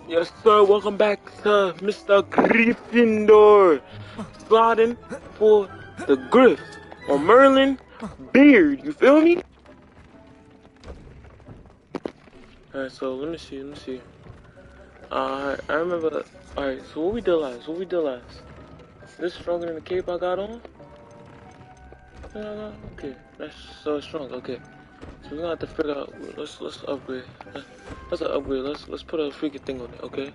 Yes, sir. Welcome back to Mr. Gryffindor. Sliding for the Griff on Merlin Beard. You feel me? Alright, so let me see. I remember. Alright, so what we did last? This stronger than the cape I got on? Okay, that's so strong. Okay, so we're gonna have to figure out. Let's upgrade. Let's upgrade. Let's put a freaking thing on it. Okay.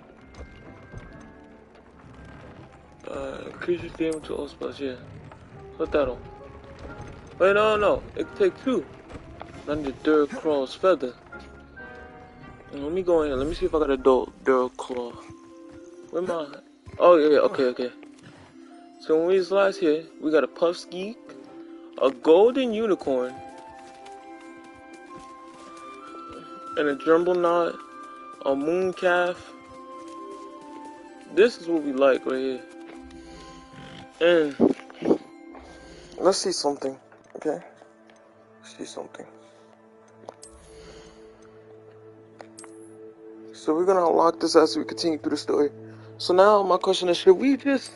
Increases damage to all spells. Yeah. Put that on. Wait, no. It can take two. Under Duracraw's feather. Let me go in here. Let me see if I got a Duracraw. Where my? Oh yeah. Okay. So when we slice here, we got a Puffskeek, a golden unicorn, and a Jumble Knot, a Mooncalf. This is what we like right here. And let's see something. Okay. Let's see something. So we're gonna unlock this as we continue through the story. So now my question is, should we just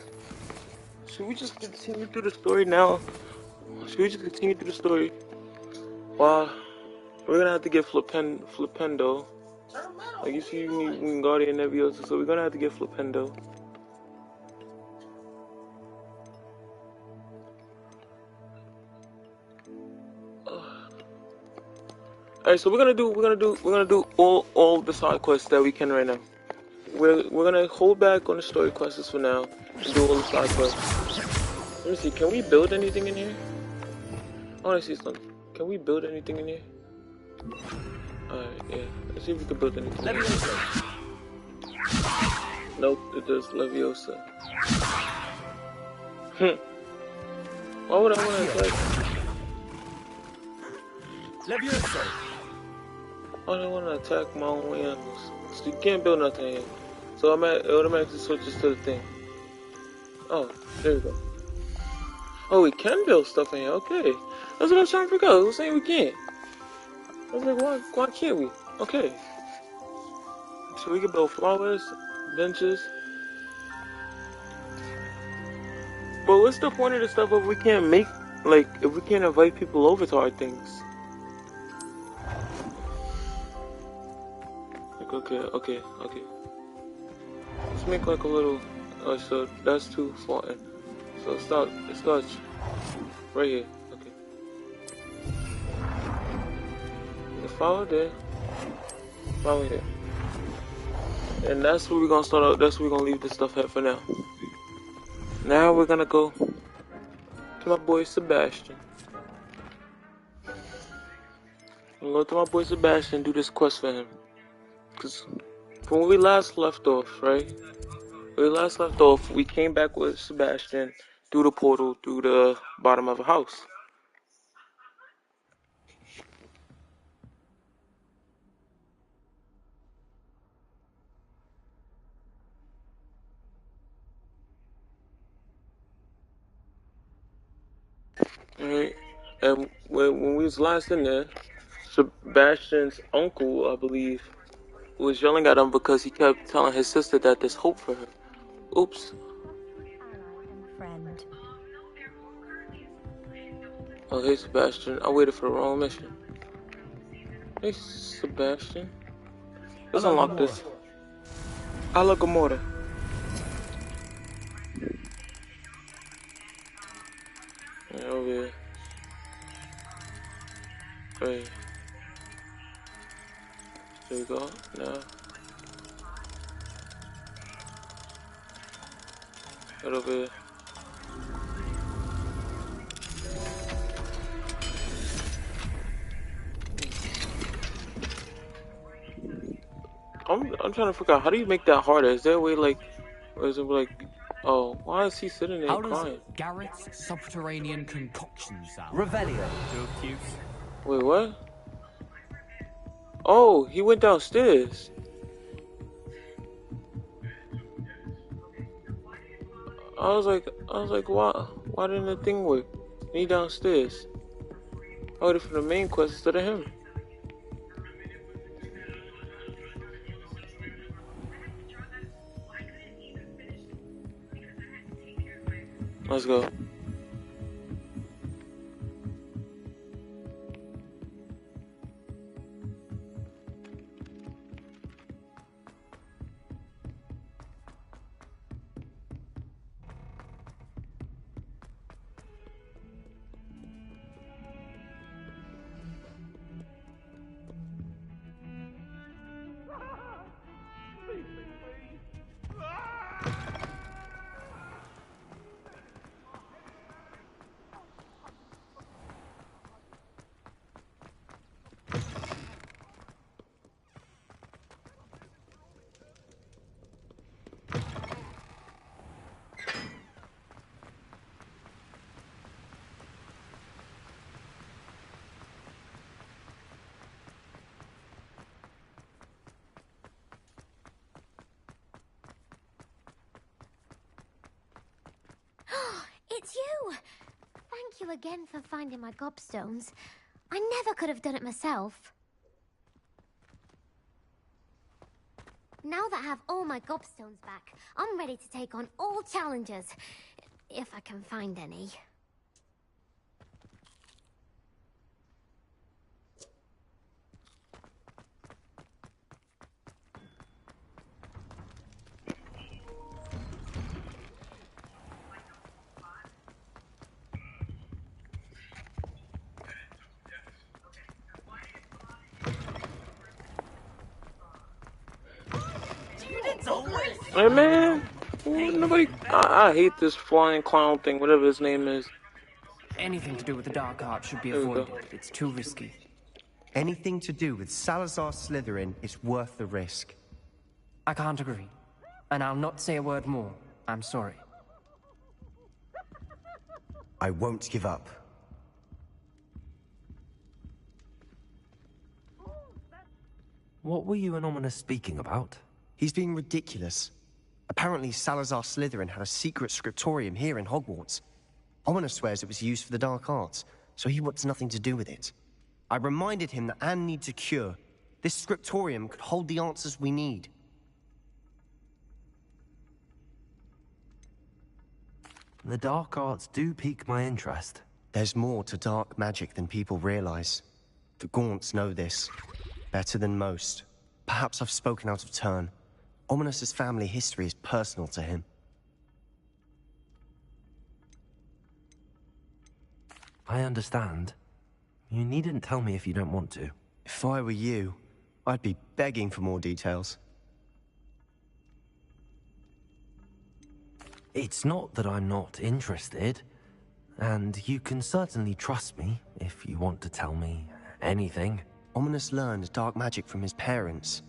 continue through the story now? Should we just continue through the story? Wow, we're gonna have to get Flipendo. Like you see, you need Wingardium Leviosa, so we're gonna have to get Flipendo. Alright, so we're gonna do all the side quests that we can right now. We're gonna hold back on the story quests for now and do all the side quests. Let me see, can we build anything in here? I wanna see something. Can we build anything in here? Alright, yeah. Let's see if we can build anything. Leviosa. Nope, it does Leviosa. Why would I wanna attack? Leviosa. I don't want to attack my own animals. So you can't build nothing here. So it automatically switches to the thing. Oh, there we go. Oh, we can build stuff in here. Okay. That's what I was trying to figure out. I was saying we can't. I was like, why can't we? Okay. So we can build flowers, benches. But what's the point of this stuff if we can't make, like, if we can't invite people over to our things? Okay. Let's make like a little. So that's too far in. So it starts right here. Okay. The flower there. Flower here. And that's where we're gonna start out. That's where we're gonna leave this stuff at for now. Now we're gonna go to my boy Sebastian. I'm gonna go to my boy Sebastian and do this quest for him. Cause from when we last left off, right? When we last left off, we came back with Sebastian through the portal through the bottom of a house. Alright, and when we was last in there, Sebastian's uncle, I believe, was yelling at him because he kept telling his sister that there's hope for her. Oops. Oh, hey Sebastian, I waited for the wrong mission. Hey Sebastian. Let's unlock this. Ala Gamora. Yeah, over here. Right. There we go. Now. Right over here. I'm trying to figure out how do you make that harder? Is there a way like, or is it like, oh, why is he sitting there crying? How does Garrett's subterranean concoction sound? Revelio. Wait, what? Oh, he went downstairs. I was like, why didn't the thing work? He downstairs. I waited for the main quest instead of him. Let's go. It's you! Thank you again for finding my gobstones. I never could have done it myself. Now that I have all my gobstones back, I'm ready to take on all challenges. If I can find any. Hey man, nobody. I hate this flying clown thing, whatever his name is. Anything to do with the dark arts should be There we avoided. go. It's too risky. Anything to do with Salazar Slytherin is worth the risk. I can't agree. And I'll not say a word more. I'm sorry. I won't give up. What were you and Ominous speaking about? He's being ridiculous. Apparently Salazar Slytherin had a secret scriptorium here in Hogwarts. Ominous swears it was used for the dark arts, so he wants nothing to do with it. I reminded him that Anne needs a cure. This scriptorium could hold the answers we need. The dark arts do pique my interest. There's more to dark magic than people realize. The Gaunts know this. Better than most. Perhaps I've spoken out of turn. Ominous's family history is personal to him. I understand. You needn't tell me if you don't want to. If I were you, I'd be begging for more details. It's not that I'm not interested. And you can certainly trust me if you want to tell me anything. Ominous learned dark magic from his parents.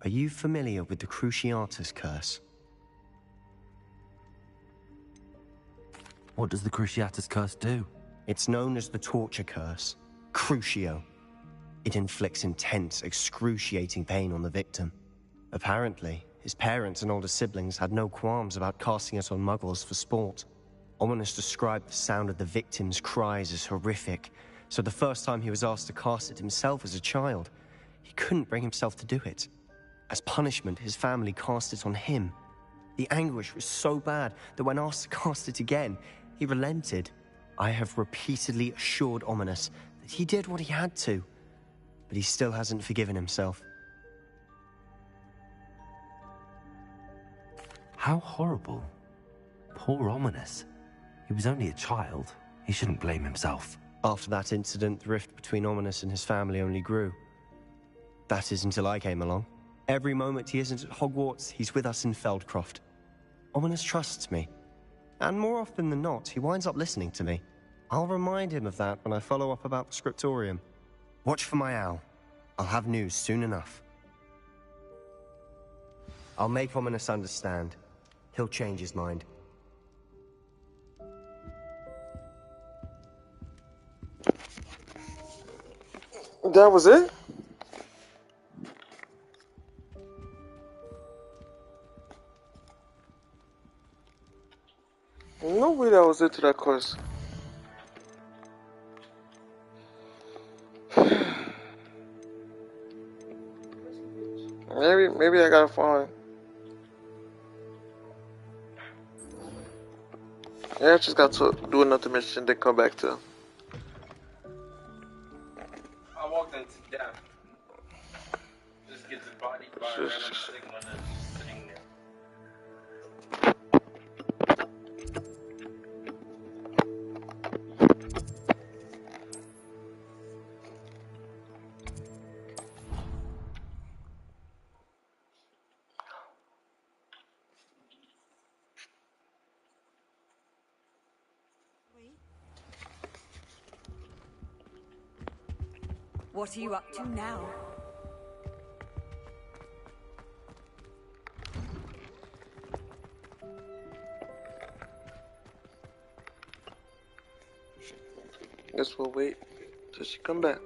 Are you familiar with the Cruciatus Curse? What does the Cruciatus Curse do? It's known as the Torture Curse, Crucio. It inflicts intense, excruciating pain on the victim. Apparently, his parents and older siblings had no qualms about casting it on muggles for sport. Ominous described the sound of the victim's cries as horrific, so the first time he was asked to cast it himself as a child, he couldn't bring himself to do it. As punishment, his family cast it on him. The anguish was so bad that when asked to cast it again, he relented. I have repeatedly assured Ominous that he did what he had to, but he still hasn't forgiven himself. How horrible. Poor Ominous. He was only a child. He shouldn't blame himself. After that incident, the rift between Ominous and his family only grew. That is until I came along. Every moment he isn't at Hogwarts, he's with us in Feldcroft. Ominous trusts me. And more often than not, he winds up listening to me. I'll remind him of that when I follow up about the scriptorium. Watch for my owl. I'll have news soon enough. I'll make Ominous understand. He'll change his mind. That was it? No way that was it to that quest. Maybe I gotta find. Yeah, I just got to do another mission, then come back to. I walked into death. Just gets his body by a random signal and it's just sitting there. What are you up to now? Guess we'll wait till she come back.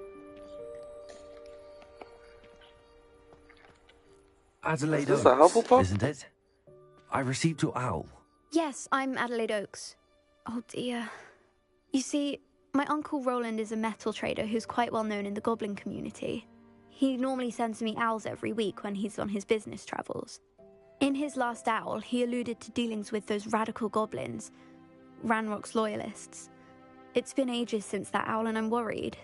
Adelaide Is this a Oaks, Hufflepuff? isn't it? I received your owl. Yes, I'm Adelaide Oaks. Oh dear. You see, my Uncle Roland is a metal trader who's quite well known in the goblin community. He normally sends me owls every week when he's on his business travels. In his last owl, he alluded to dealings with those radical goblins, Ranrock's loyalists. It's been ages since that owl and I'm worried.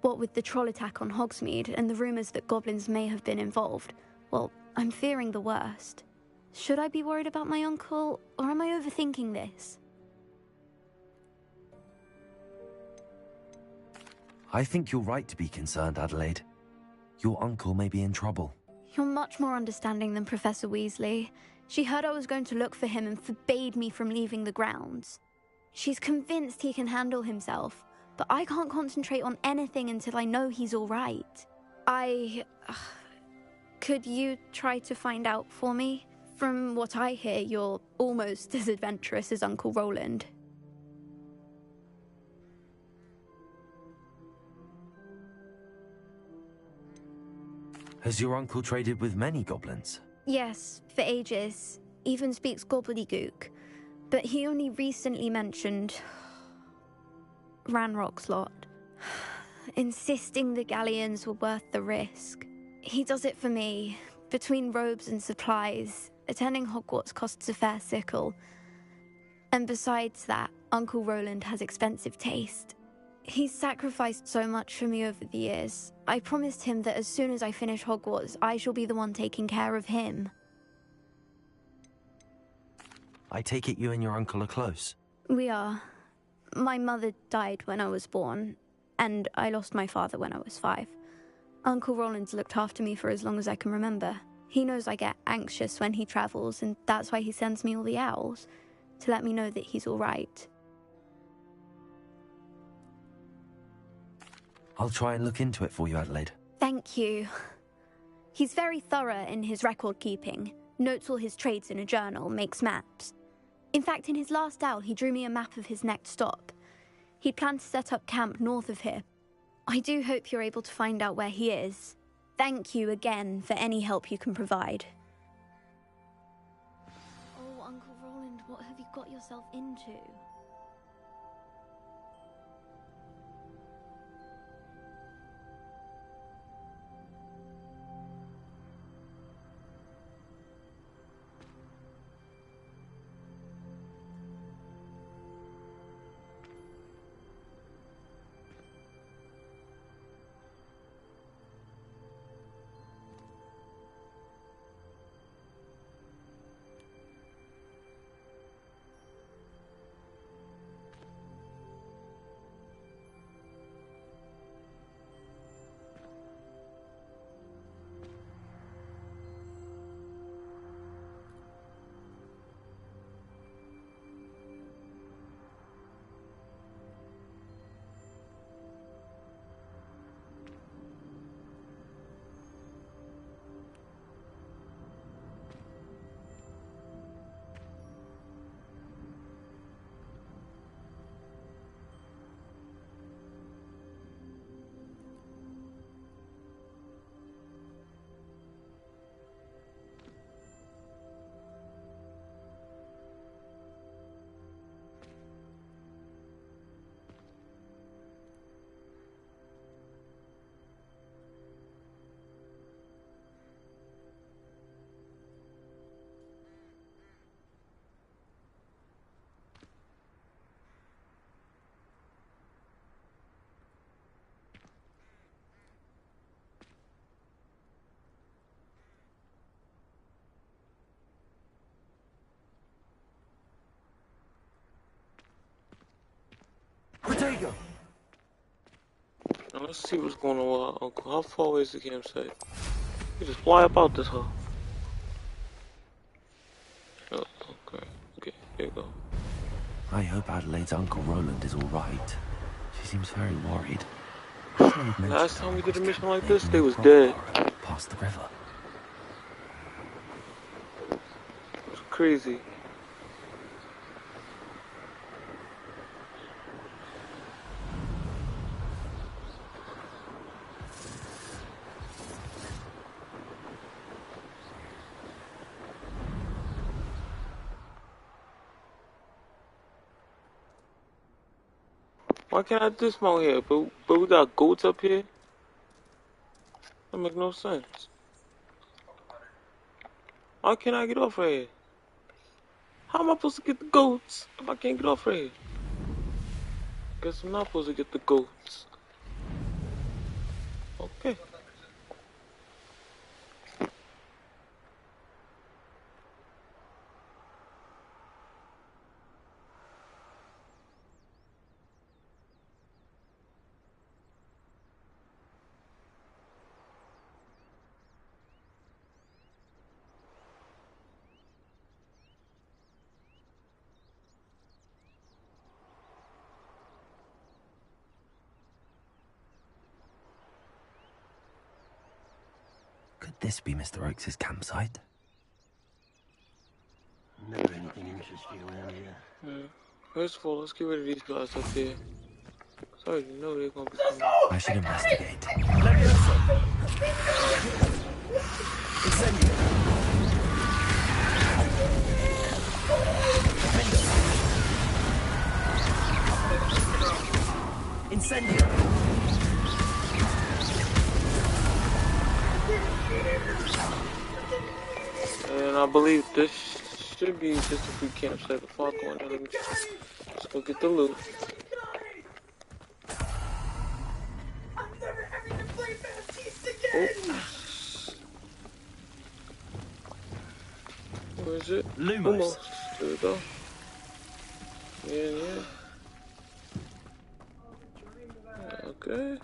What with the troll attack on Hogsmeade and the rumours that goblins may have been involved, well, I'm fearing the worst. Should I be worried about my uncle, or am I overthinking this? I think you're right to be concerned, Adelaide. Your uncle may be in trouble. You're much more understanding than Professor Weasley. She heard I was going to look for him and forbade me from leaving the grounds. She's convinced he can handle himself, but I can't concentrate on anything until I know he's all right. Could you try to find out for me? From what I hear, you're almost as adventurous as Uncle Roland. Has your uncle traded with many goblins? Yes, for ages. Even speaks gobbledygook. But he only recently mentioned Ranrock's lot, insisting the galleons were worth the risk. He does it for me. Between robes and supplies, attending Hogwarts costs a fair sickle. And besides that, Uncle Roland has expensive taste. He's sacrificed so much for me over the years. I promised him that as soon as I finish Hogwarts, I shall be the one taking care of him. I take it you and your uncle are close. We are. My mother died when I was born, and I lost my father when I was 5. Uncle Roland's looked after me for as long as I can remember. He knows I get anxious when he travels, and that's why he sends me all the owls, to let me know that he's all right. I'll try and look into it for you, Adelaide. Thank you. He's very thorough in his record keeping, notes all his trades in a journal, makes maps. In fact, in his last owl, he drew me a map of his next stop. He'd planned to set up camp north of here. I do hope you're able to find out where he is. Thank you again for any help you can provide. Oh, Uncle Roland, what have you got yourself into? go. Now let's see what's going on with our uncle. How far away is the campsite? You just fly up out this hole. Oh, okay. Okay, here you go. I hope Adelaide's Uncle Roland is alright. She seems very worried. Last time we did a mission like this, they was dead. Past the river. It's crazy. Why can't I dismount here? But we got goats up here? That make no sense. Why can't I get off right here? How am I supposed to get the goats if I can't get off right here? Guess I'm not supposed to get the goats. Okay. Could this be Mr. Oakes' campsite? Never anything interesting around here. Yeah. First of all, let's get rid of these guys up here. So I already know they're gonna be coming. I should investigate. Incendio! And I believe this should be just a free campsite. Before I go in there, let me just go get the loot. Oops. Where is it? Lumos. Almost. There we go. Yeah. Okay.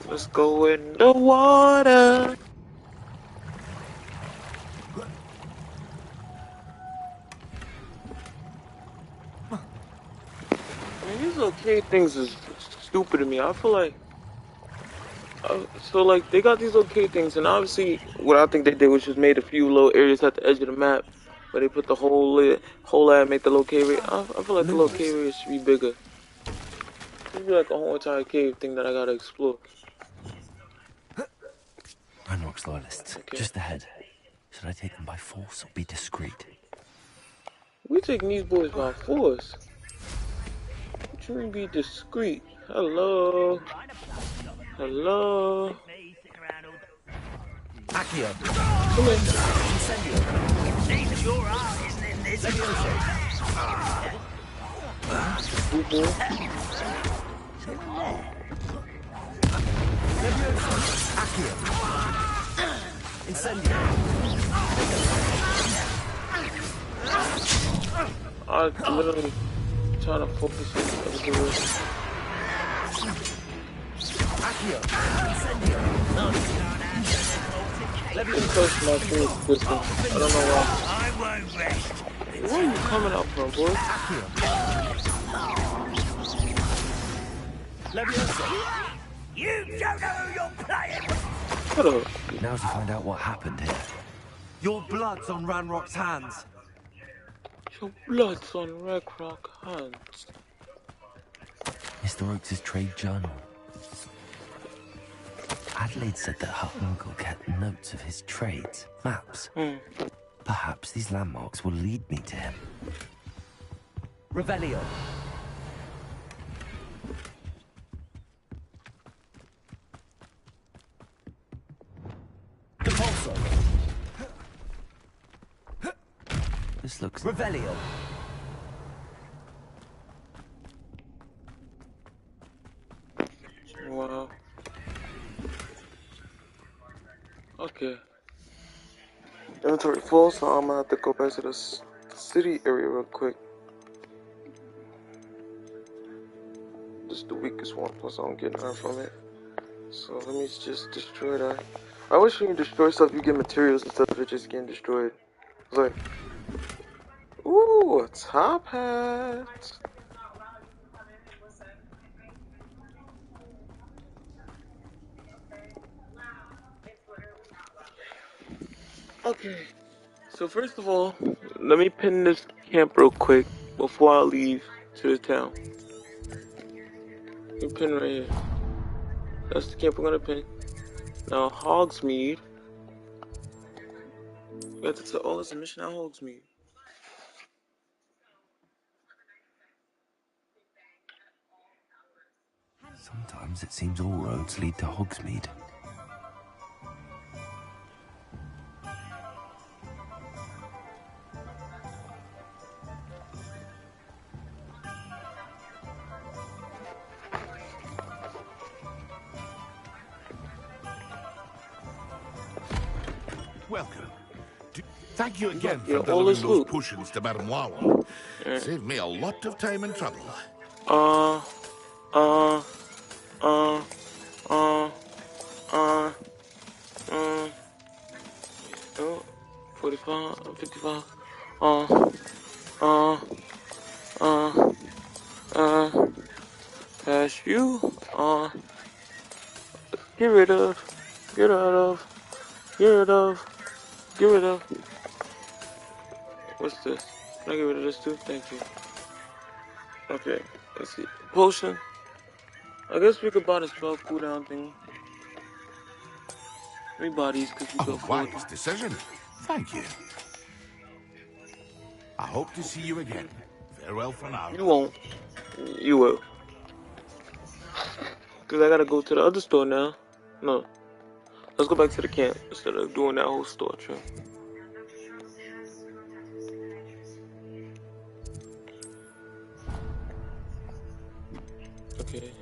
Let's go in the water. Man, these arcade things is stupid to me. I feel like so like they got these arcade things, and obviously what I think they did was just made a few little areas at the edge of the map where they put the whole ad, make the low-K rate. I feel like the low-K rate should be bigger. It should be like a whole entire cave thing that I gotta explore. Ranrock's loyalists, Okay. just ahead. Should I take them by force or be discreet? We taking these boys by force. What you mean be discreet? Hello. Hello. Accio! Come in. Seems your art isn't in this. Accio! Incendio! I'm literally trying to focus on everything. Accio! Let me touch my face this one. I don't know why. I won't rest. Where are you coming out from, boy? You don't know who you're playing. Shut up. Now to find out what happened here. Your blood's on Ranrock's hands. Your blood's on Ranrock hands. Mr. Oakes' trade journal. Adelaide said that her uncle kept notes of his trades, maps. Perhaps these landmarks will lead me to him. Revelio. Compulso. This looks... Revelio. Wow. Okay. Inventory full, so I'm gonna have to go back to the city area real quick. This is the weakest one, plus I don't get none from it. So let me just destroy that. I wish you can destroy stuff you get materials instead of it just getting destroyed. It's like, ooh, a top hat. Okay, so first of all, let me pin this camp real quick before I leave to the town. Let me pin right here. That's the camp we're gonna pin. Now, Hogsmeade. We got to tell, oh, it's a mission at Hogsmeade. Sometimes it seems all roads lead to Hogsmeade. Welcome. Thank you again for all delivering this those loot. potions to Madame Wawa. Saved me a lot of time and trouble. Oh, 45, 55, pass you, get rid of, get rid of, get rid of, get rid of. What's this? Can I get rid of this too? Thank you. Okay, let's see. Potion. I guess we could buy the spell cooldown thing. 3 bodies because we A go forward. wise decision. Thank you. I hope to see you again. Farewell for now. You won't. You will. Because I gotta go to the other store now. No. Let's go back to the camp instead of doing that whole store trip. Okay.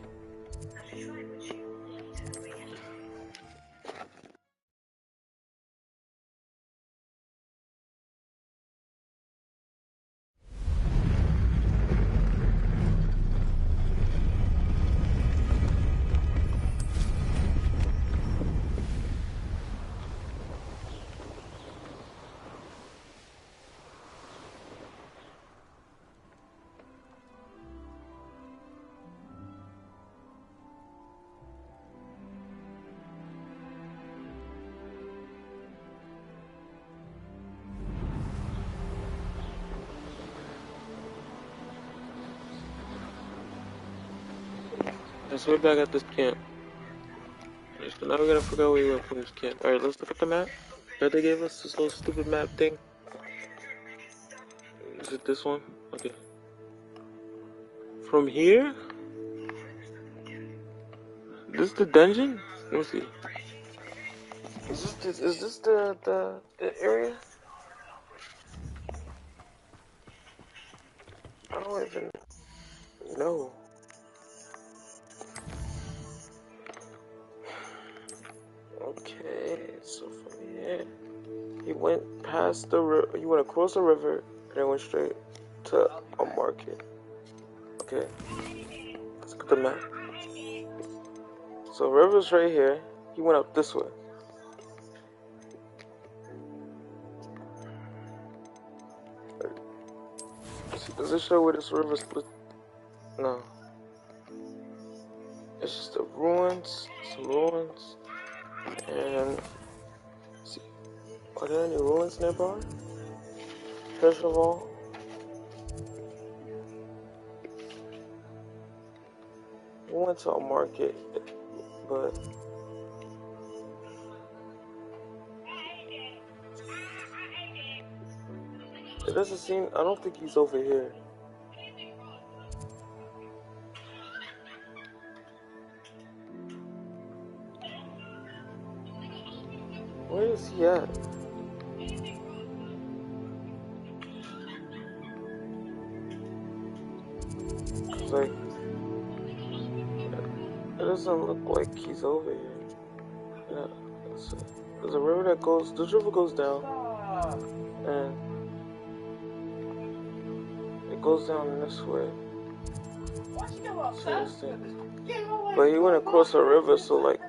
So we're back at this camp. So now we gotta figure out where we went from this camp. Alright, let's look at the map that they gave us, this little stupid map thing. Is it this one? Okay. From here? This the dungeon? Let me see. Is this the area? I don't even know. Okay, so from here, he went past the river. He went across the river and then went straight to a market. Okay, let's look at the map. So river's right here. He went up this way. Does it show where this river split? No. It's just the ruins, some ruins, and see, are there any ruins nearby? First of all, we went to a market, but it doesn't seem. I don't think he's over here. Where is he at? Cause like, it doesn't look like he's over here. Yeah, there's a river that goes. This river goes down, and It goes down this way. Seriously. But he went across a river, so like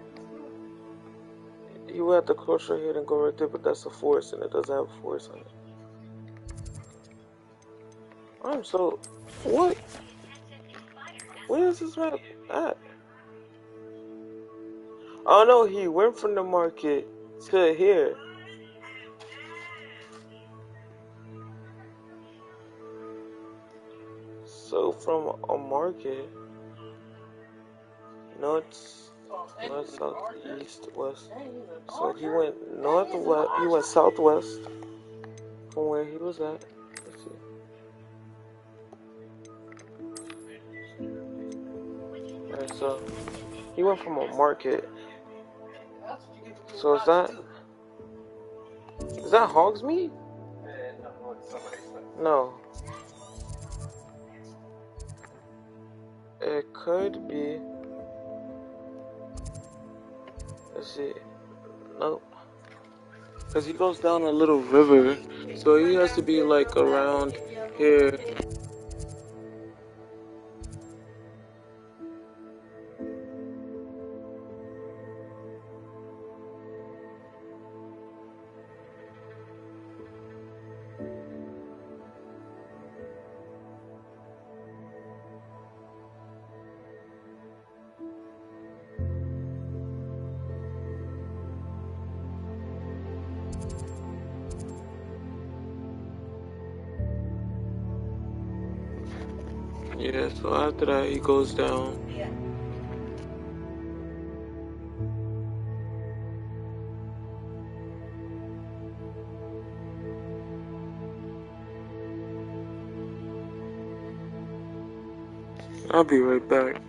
he would have to cross right here and go right there, but that's a forest and it doesn't have a forest on it. I'm so what? Where is this map at? Oh no, he went from the market to here. So from a market, north, south, east, west. So he went northwest. He went southwest from where he was at. Let's see. Alright, so he went from a market. So is that Hogsmeade? No. It could be. Let's see. Nope. Because he goes down a little river. So he has to be like around here. Yeah, so after that he goes down. I'll be right back.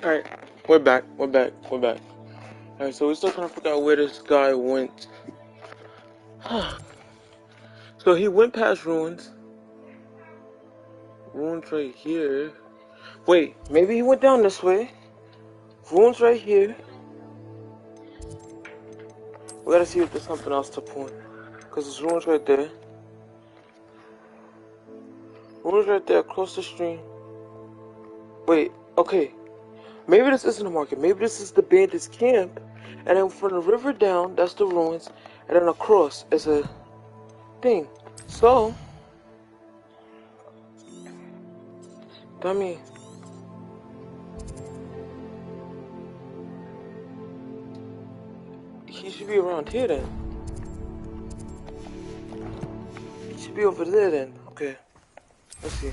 Alright, we're back. Alright, so we're still trying to figure out where this guy went. So he went past ruins. Ruins right here. Wait, maybe he went down this way. Ruins right here. We gotta see if there's something else to point. Cause there's ruins right there. Ruins right there across the stream. Wait, okay. Maybe this isn't a market. Maybe this is the bandits' camp. And then from the river down, that's the ruins. And then across is a thing. So, that means he should be around here then. He should be over there then. Okay. Let's see.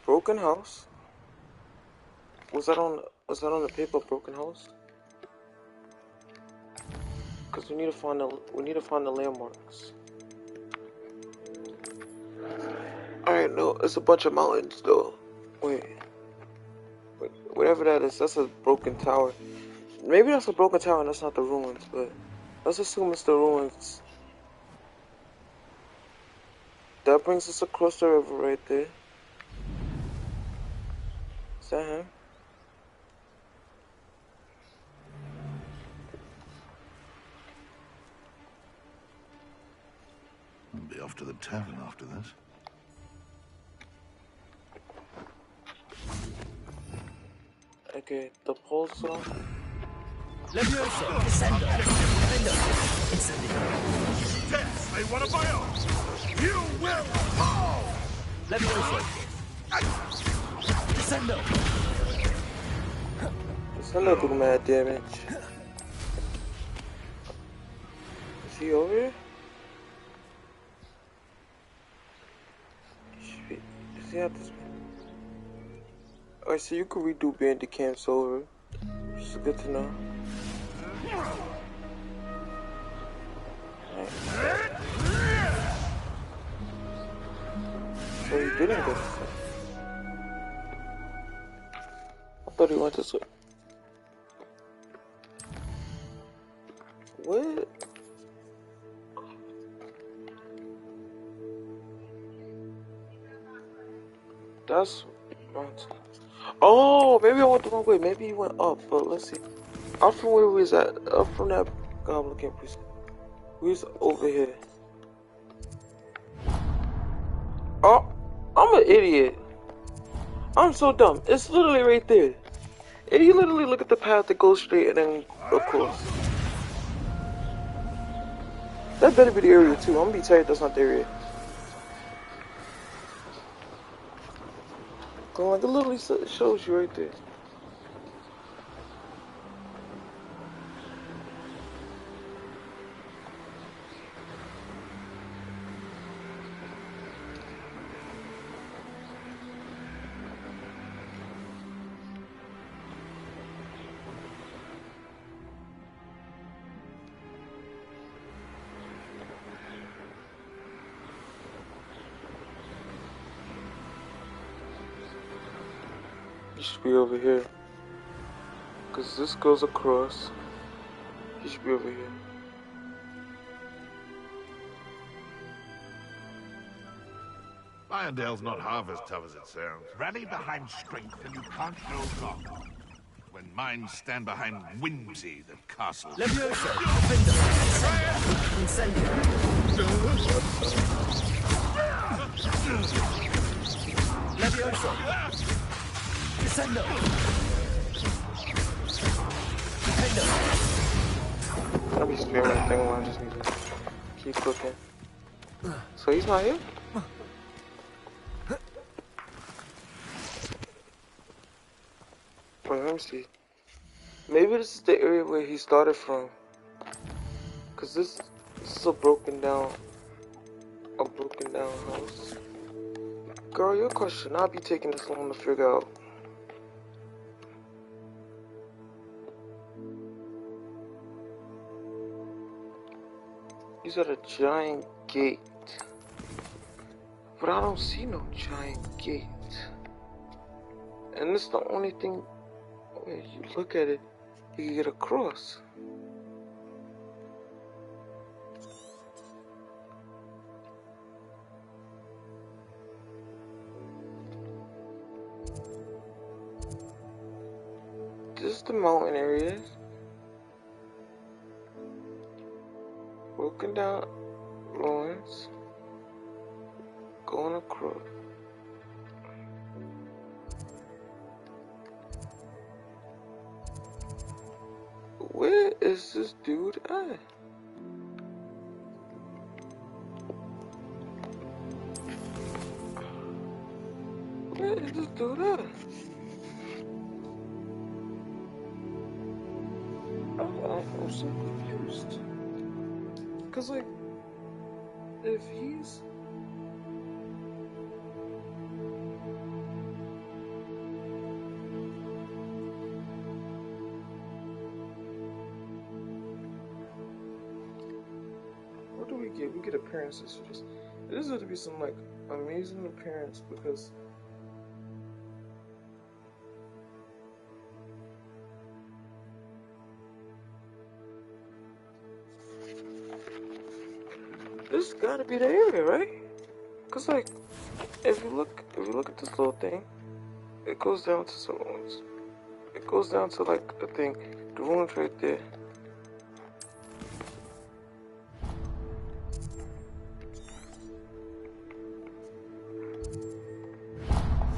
Broken house. Was that on the paper? Broken house. Because we need to find the landmarks. All right, no, it's a bunch of mountains though. Wait, whatever that is, that's a broken tower. Maybe that's a broken tower and that's not the ruins, but let's assume it's the ruins. That brings us across the river right there. Is that him? I'll be off to the tavern after this. Okay, the pulse on. Levioso, descendo, defendo, incendio. Yes, they want to buy off. You will fall. Levioso, descendo. Descendo do mad damage. Is he over here? Does he have this? Alright, so you can redo bandit camps over. Which is good to know. So he didn't go this way. I thought he went this way. What? That's mountain. Oh, maybe I went the wrong way. Maybe he went up, but let's see. Up from where we was at, up from that goblin camp, we was over here. Oh, I'm an idiot. I'm so dumb. It's literally right there. And you literally look at the path that goes straight and then across. That better be the area too. I'm gonna be tired that's not the area. Like it literally shows you right there. He should be over here. Cause this goes across. He should be over here. Irondale's not half as tough as it sounds. Rally behind strength and you can't go wrong. When minds stand behind whimsy, the castle. Levioso, defendo, incendio. Levioso, descendo. Defendo. I'll be sparing my thing while I just need to keep looking. So he's not here? Wait, let me see. Maybe this is the area where he started from. Cause this is a broken down house. Girl, your question should not be taking this long to figure out. He's at a giant gate. But I don't see no giant gate. And this is the only thing, when you look at it, you can get across. This is the mountain areas. Walking down Lawrence, going across. Where is this dude at? Where is this dude at? I'm so confused. Cause like, if he's... What do we get? We get appearances for this. This has to be some like amazing appearance because this gotta be the area, right? Cause like, if you look at this little thing, it goes down to some ruins. It goes down to like a thing, the ruins right there.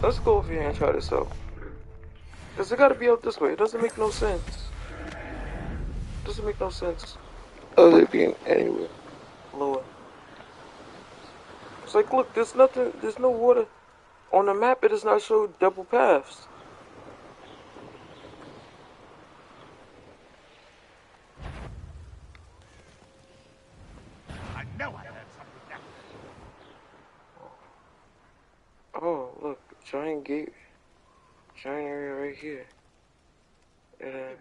Let's go over here and try this out. Cause it gotta be out this way. It doesn't make no sense. It doesn't make no sense of it being anywhere lower. It's like, look, there's nothing, there's no water. On the map, it does not show double paths. I know I heard something now. Oh, look, giant gate. Giant area right here. And then,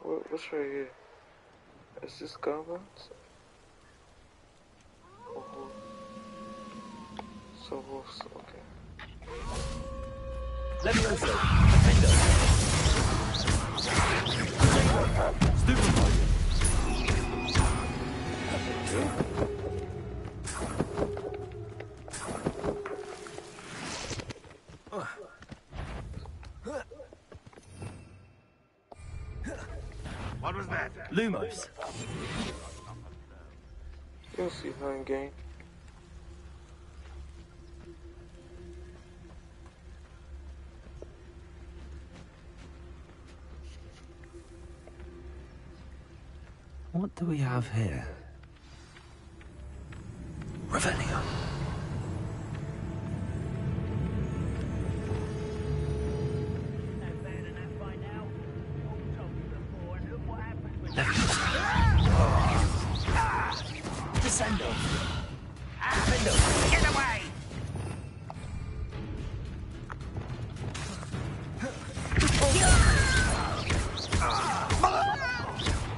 what's right here? Is this goblins? Oh, so wolves, okay. Let me also. What was that? Lumos. You'll see her in game. What do we have here? Revelio. Descendo. Gryffindor, get away!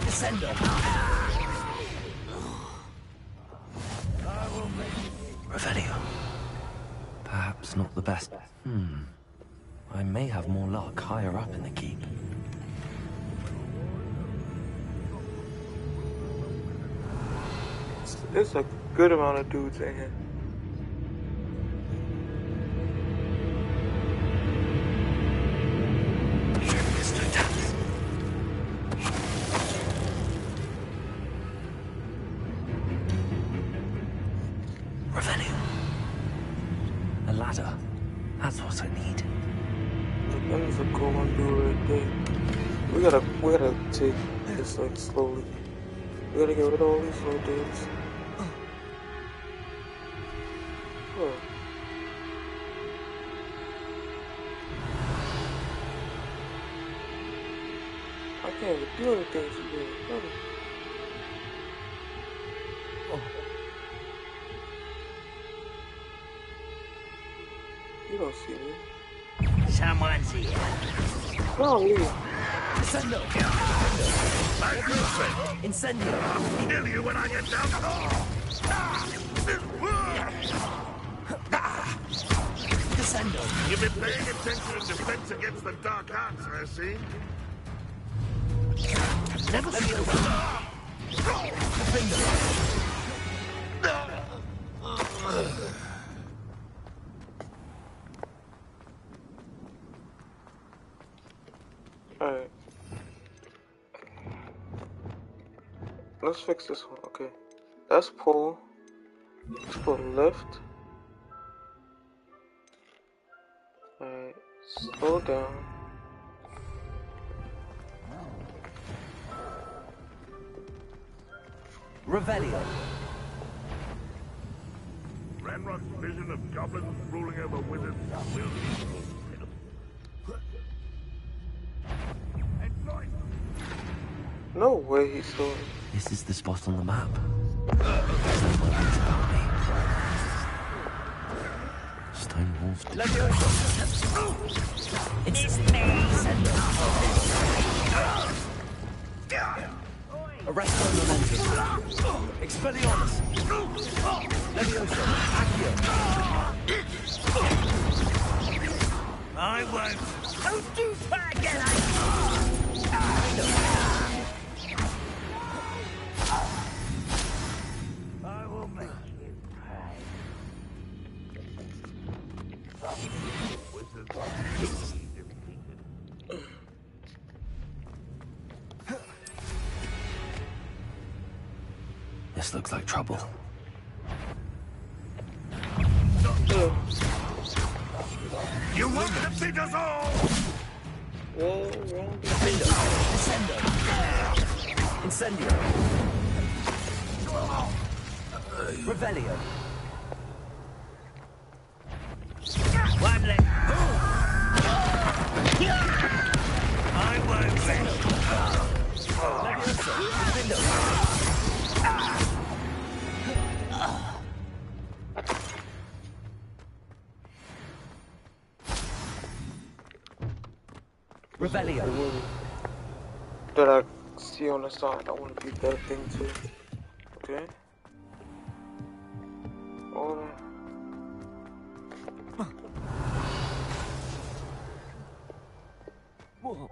Descendo. Revelio. Perhaps not the best. I may have more luck higher up in the keep. There's a good amount of dudes in here. Revelio. A ladder. That's what I need. Look, there's a cool one dude right there. We gotta take this like slowly. We gotta get rid of all these little dudes. Huh. I can't even do anything to you. Oh. You don't see me. Someone's here. No, leave. Descendo. My Incendio. kill you when I get down. You've been paying attention in defense against the dark arts, I see. Never let me Alright. Let's fix this one, okay. Let's pull. Let's pull left. Alright, slow down. Revelio. Ranrock's vision of goblins ruling over wizards will be fulfilled. No way he saw it. This is the spot on the map. There's no worries about me. Stone walls. It's me. Arresto momentum. Expelliarmus. Levioso. Accio. I won't. Don't do that again. I will make you pay. This looks like trouble. You want to beat us all? Whoa, wrong. Incendio. Revelio. One leg. I won't fail. Levioso. Window. Revelio. That I see on the side, I want to beat that thing too. Okay? Order. Whoa.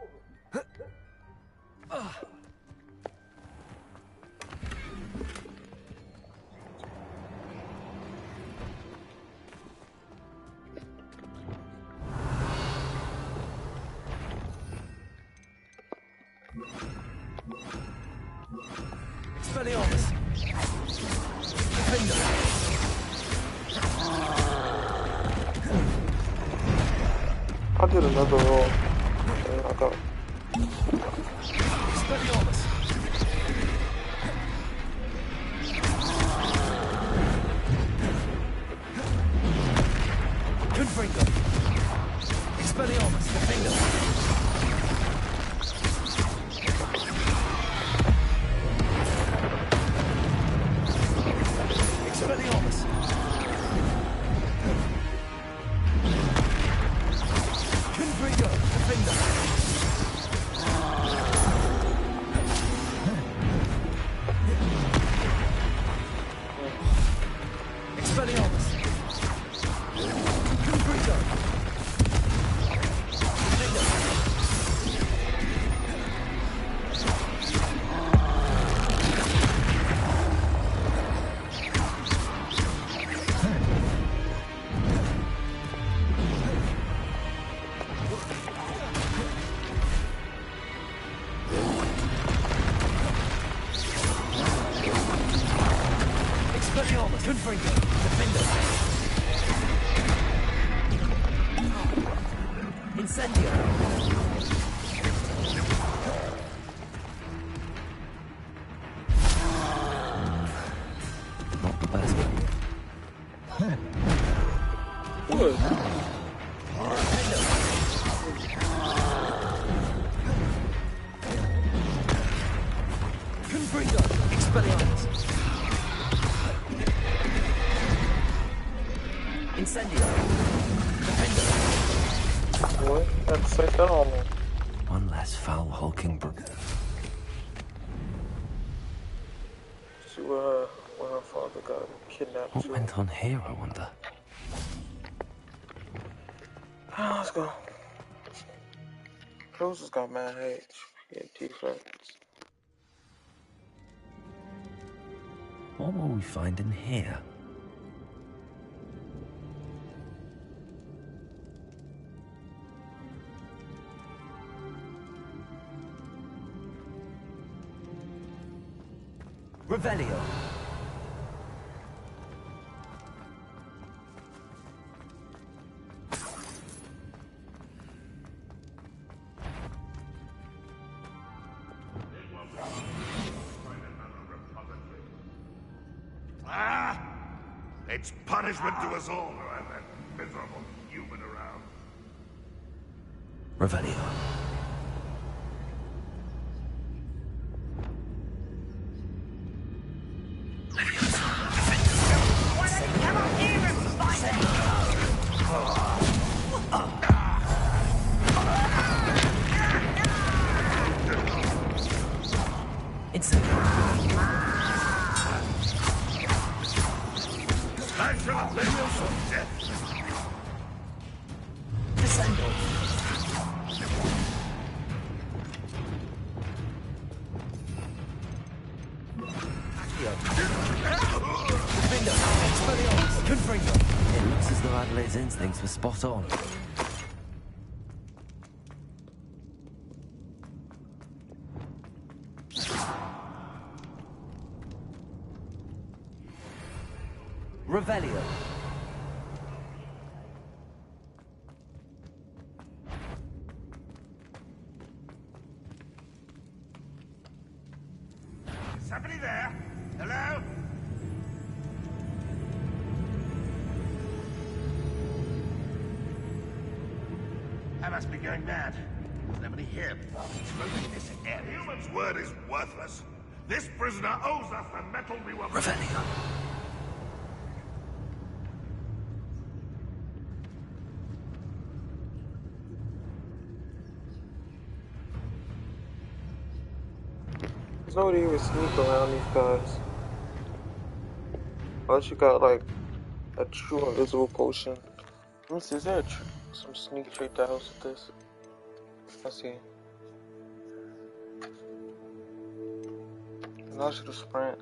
Expelliarmus. Defender. I did another roll. And I got Expelliarmus. Confringo. Expelliarmus. Defender. Expelliarmus. Confringo. Defender. Expelliarmus. Confringo. Defender. Expelliarmus. Confringo. Defender. Incendio. Not the best. good. Confringo. Expelliarmus. Incendio. Defender. Boy, that's like that almost. One less foul hulking brute. See where her father got kidnapped What too. went on here, I wonder? Let's go. Cruz has got mad H. Yeah, defense. What will we find in here? Revelio. It's punishment to us all to have that miserable human around. Revelio. It looks as though Adelaide's instincts were spot on. Revelio. Is somebody there? Hello? I must be going mad. There's nobody here. Smoking this air. The human's word is worthless. This prisoner owes us the metal we were... Revelio. There's no way to even sneak around these guys. Unless you got like a true invisible potion. Let me see, is there some sneak trait that helps with this? Let's see. Allows you to sprint.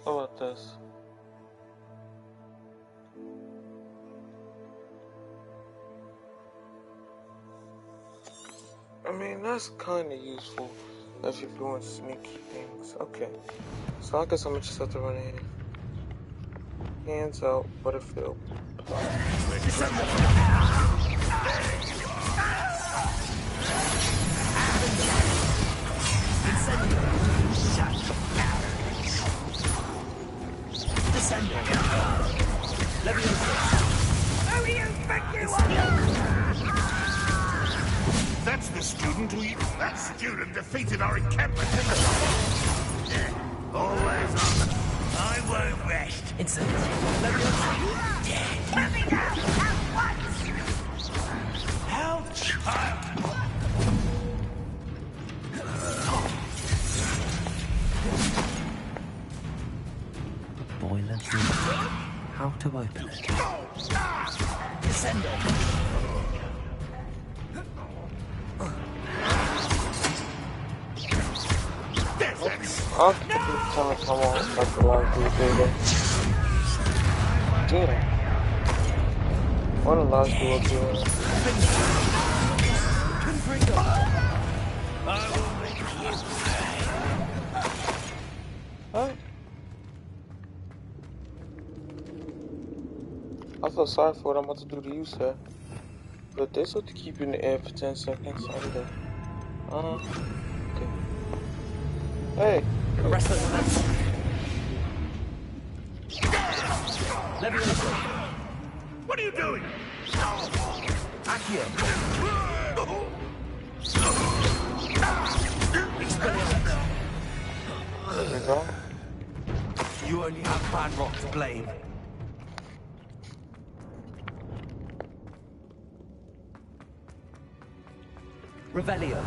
How about this? I mean, that's kind of useful if you're doing sneaky things. Okay, so I guess I'm gonna just have to run in. Hands out, Butterfield. Who do you think you are? That's the student who... That student defeated our encampment. Always on. I won't rest. It's Let me down at once! How child! boiler. How to open it? Descendo. I'll keep telling someone like the last video. Damn. What a last video. Huh? I feel sorry for what I'm about to do to you, sir. But this will keep you in the air for 10 seconds. I'll do that. Okay. Hey! Arrest them. What are you doing? Accio. There we go. You only have Ranrock to blame. Revelio.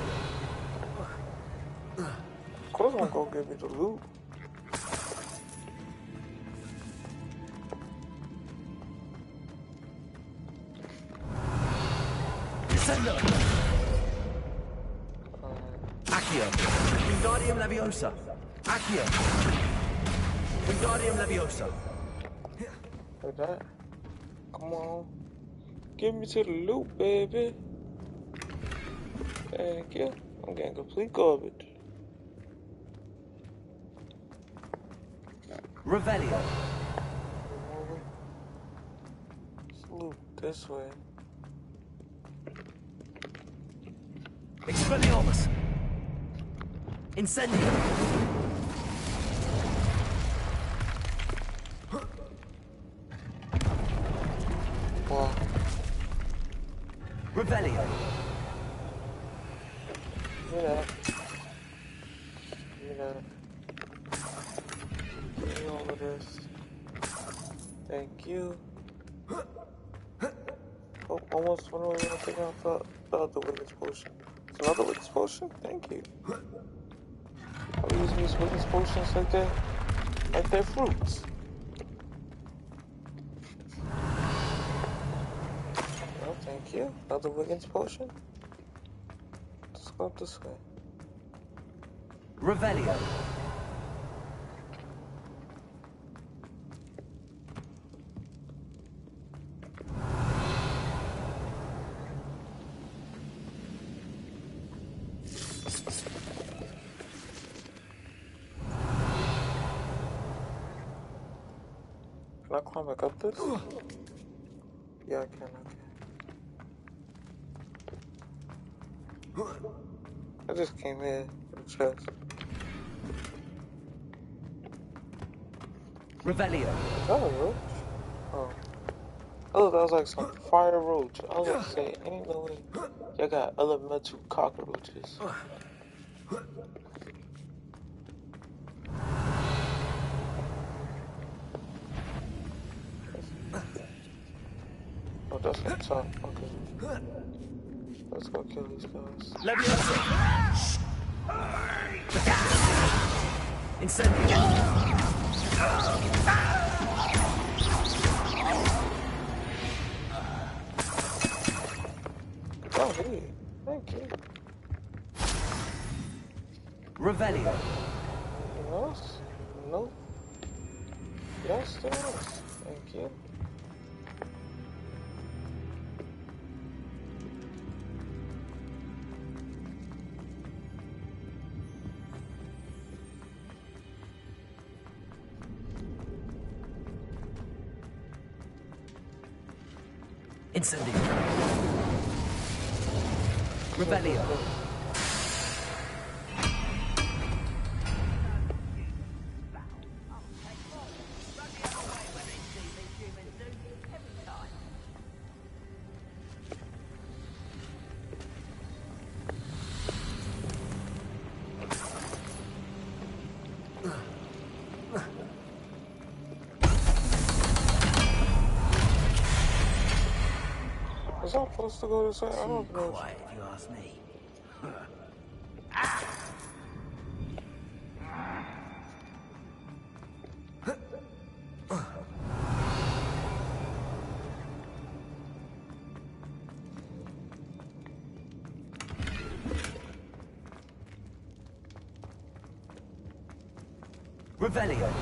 Of course I'm gonna give me the loot. Descendo. Accio. Wingardium Leviosa. Accio. Wingardium Leviosa. Like that. Come on. Give me to the loot, baby. Thank you. I'm getting complete garbage. Revelio. Loot this way. Expelliarmus. Incendio. Wow. Revelio. Give me that. Give me that. Give me all of this. Thank you. Oh, almost went away when I take out the other witness potion. It's another witness potion? Thank you. I'll use these witness potions like they're fruits. No, thank you. Another Wiggins potion. Let's go this way. Revelio. Can I climb back up this? Yeah, I can. I just came here for the chest. Revelio. Is that a roach? Oh. Oh, that was like some fire roach. I was about to say, ain't no way. Y'all got elemental cockroaches. Oh, that's on top. Okay. Let's go kill these guys. Incendio. Oh, hey. Thank you. Revelio. Anything else? Nope. Yes, there is. Thank you. Incendio. Revelio. Was I supposed to go this way? I don't know. Quiet, if you ask me. Revelio.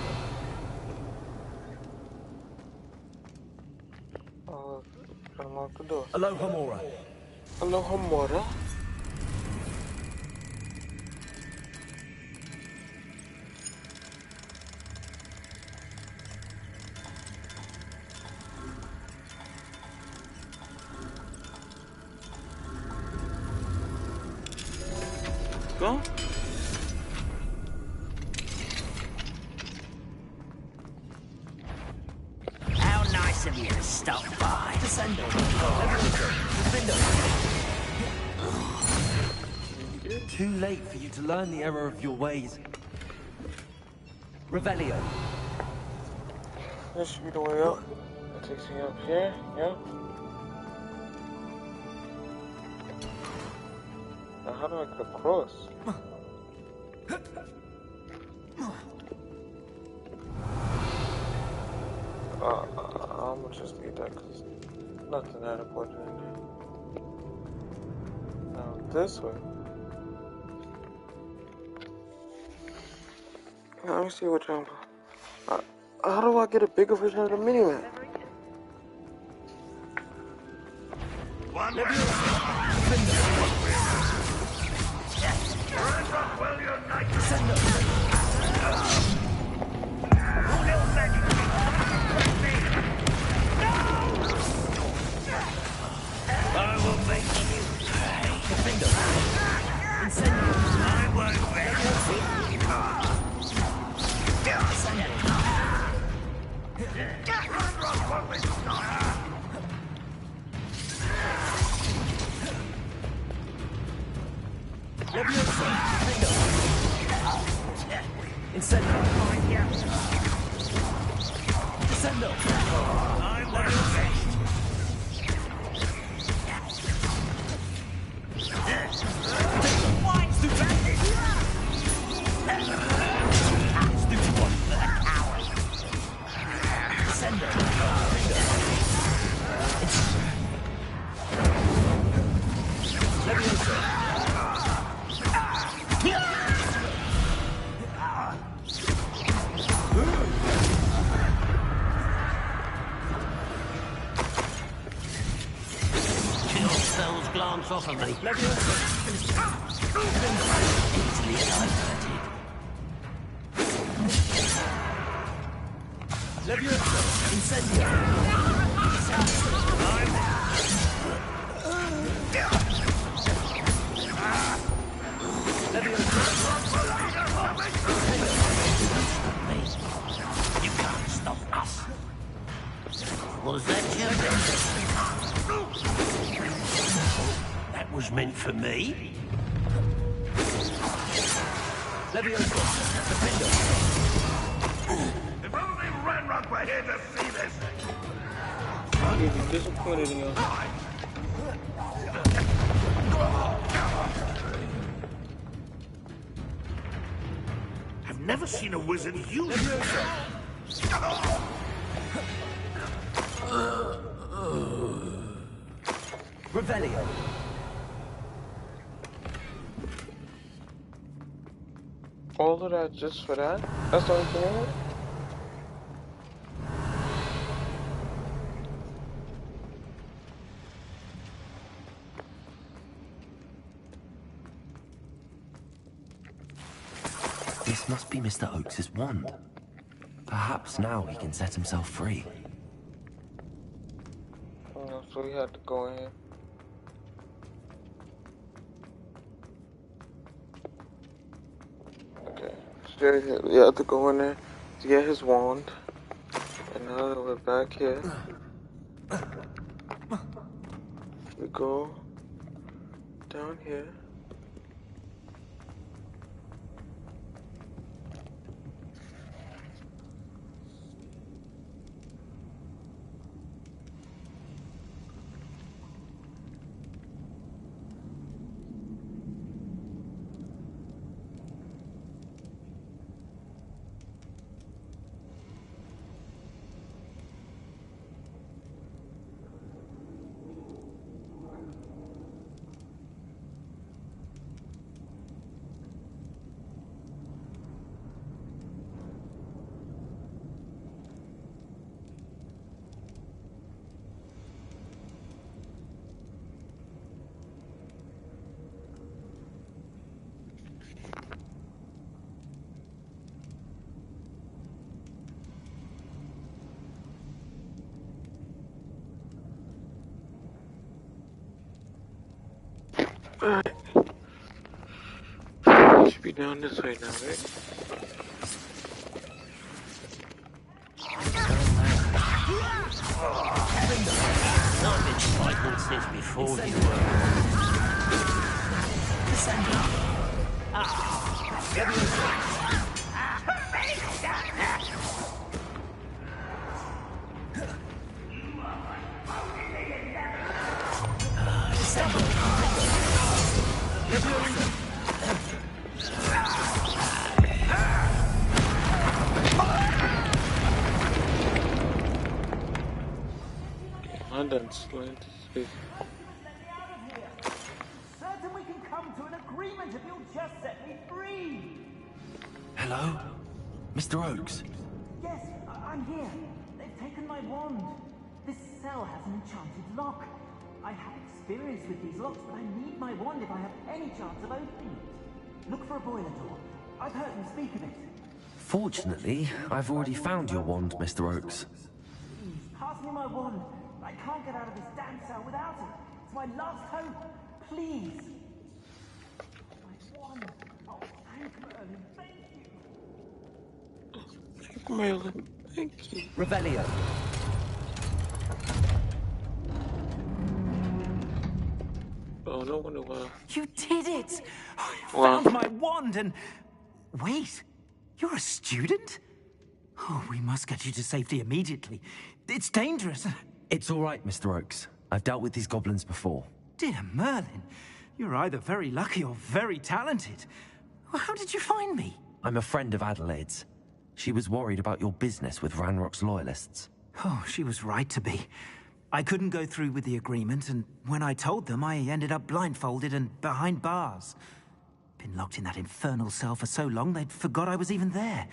Unlock the door. Aloha Mora. Aloha Mora. Go. How nice of you to stop by. Descendo. Too late for you to learn the error of your ways. Revelio. This should be the way up. That takes me up here. Yep. Now, how do I get across? I'm gonna just leave that because nothing that important in there. Now, this way. Let me see what I'm. How do I get a bigger version of the mini-map? I will make you pay. I won't wait. Incendio. Descendo. I won't wait. Glance off of me. Easily diverted. Leviosa. Incendio. You can't stop us. Was that you? That was meant for me. Leviosa. Defender. If only Ranrock were here to see this. I'm getting disappointed in you. I've never seen a wizard use Revelio. All of that just for that? That's the only thing in it? This must be Mr. Oakes' wand. Perhaps now he can set himself free. Oh, so we had to go in. Okay, so we had to go in there to get his wand. And now that we're back here, we go down here. Alright. Should be down this way now, right? I've been fighting since before you were. I done slammed his face. Certain we can come to an agreement if you'll just set me free. Hello? Mr. Oakes? Yes, I'm here. They've taken my wand. This cell has an enchanted lock. I have experience with these locks, but I need my wand if I have any chance of opening it. Look for a boiler door. I've heard them speak of it. Fortunately, I've already found your wand, Mr. Oakes. Please, pass me my wand. I can't get out of this damn cell without it. It's my last hope. Please. My wand. Oh, thank Merlin. Thank you. Thank Merlin. Thank you. Revelio. Oh, no wonder why. You did it! I Wow. found my wand and... Wait, you're a student? Oh, we must get you to safety immediately. It's dangerous. It's all right, Mr. Oakes. I've dealt with these goblins before. Dear Merlin, you're either very lucky or very talented. Well, how did you find me? I'm a friend of Adelaide's. She was worried about your business with Ranrock's loyalists. Oh, she was right to be. I couldn't go through with the agreement, and when I told them, I ended up blindfolded and behind bars. Been locked in that infernal cell for so long, they'd forgot I was even there.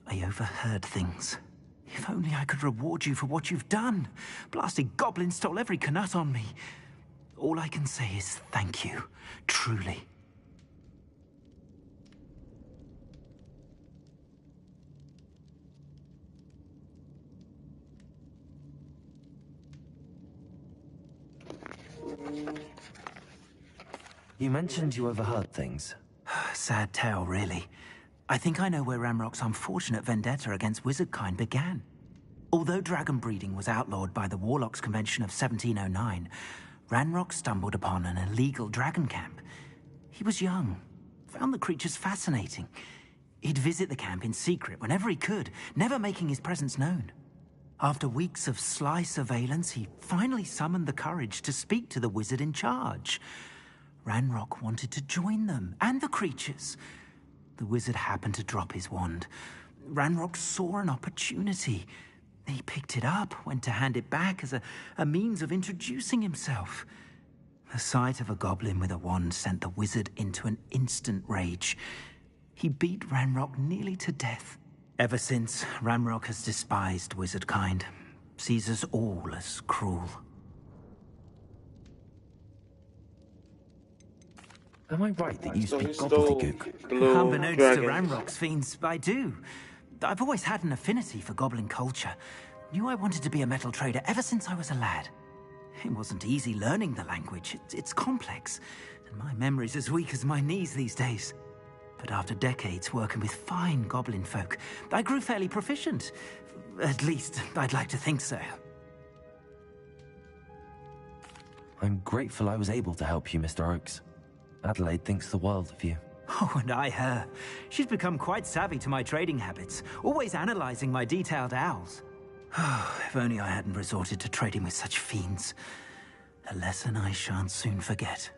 I overheard things. If only I could reward you for what you've done. Blasted goblins stole every canut on me. All I can say is thank you, truly. You mentioned you overheard things. Sad tale, really. I think I know where Ranrock's unfortunate vendetta against wizardkind began. Although dragon breeding was outlawed by the Warlocks Convention of 1709, Ranrock stumbled upon an illegal dragon camp. He was young, found the creatures fascinating. He'd visit the camp in secret whenever he could, never making his presence known. After weeks of sly surveillance, he finally summoned the courage to speak to the wizard in charge. Ranrock wanted to join them, and the creatures. The wizard happened to drop his wand. Ranrock saw an opportunity. He picked it up, went to hand it back as a means of introducing himself. The sight of a goblin with a wand sent the wizard into an instant rage. He beat Ranrock nearly to death. Ever since, Ranrock has despised wizardkind, sees us all as cruel. Am I right that you So speak he stole gobbledygook? blue Unbeknownst to dragon. Ranrock's fiends, I do. I've always had an affinity for goblin culture. Knew I wanted to be a metal trader ever since I was a lad. It wasn't easy learning the language. It's complex, and my memory's as weak as my knees these days. But after decades working with fine goblin folk, I grew fairly proficient. At least, I'd like to think so. I'm grateful I was able to help you, Mr. Oakes. Adelaide thinks the world of you. Oh, and I her. She's become quite savvy to my trading habits, always analyzing my detailed owls. If only I hadn't resorted to trading with such fiends. A lesson I shan't soon forget.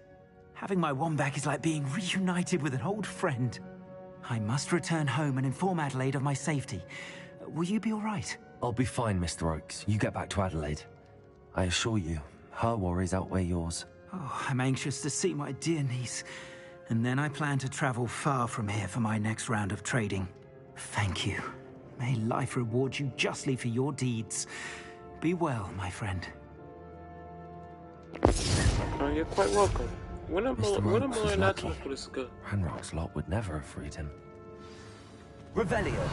Having my wand back is like being reunited with an old friend. I must return home and inform Adelaide of my safety. Will you be all right? I'll be fine, Mr. Oakes. You get back to Adelaide. I assure you, her worries outweigh yours. Oh, I'm anxious to see my dear niece. And then I plan to travel far from here for my next round of trading. Thank you. May life reward you justly for your deeds. Be well, my friend. Oh, you're quite welcome. When am Mr. I Oakes was not lucky. talking for this girl? Ranrock's lot would never have freed him. Revelio.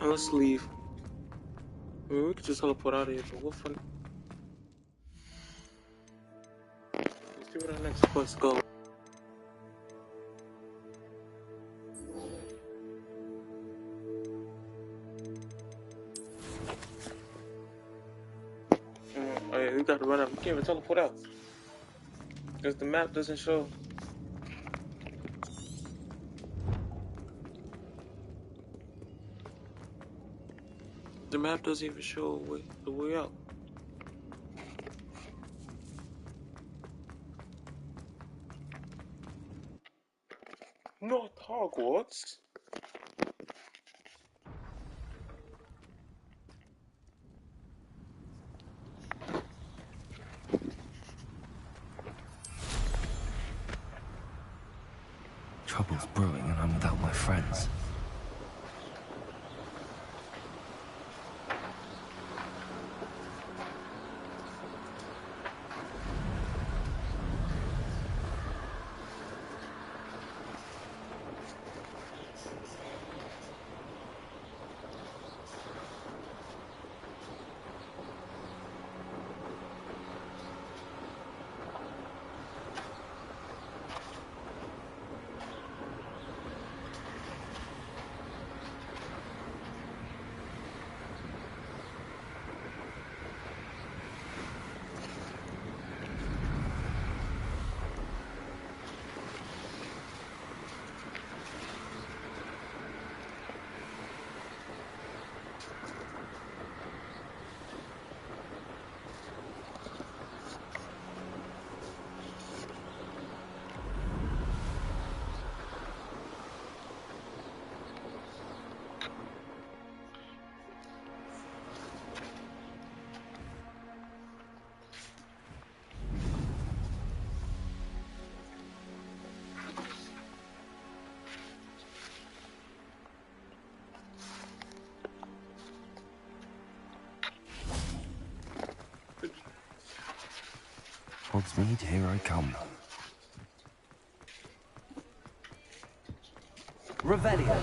Let's leave. I mean, we could just teleport out of here, but what fun. Let's see where our next quest goes. Oh yeah, we got to run out. We can't even teleport out. Because the map doesn't show. The map doesn't even show the way out. Not Hogwarts. Trouble's brewing and I'm without my friends. Hogsmeade, here I come. Revelio.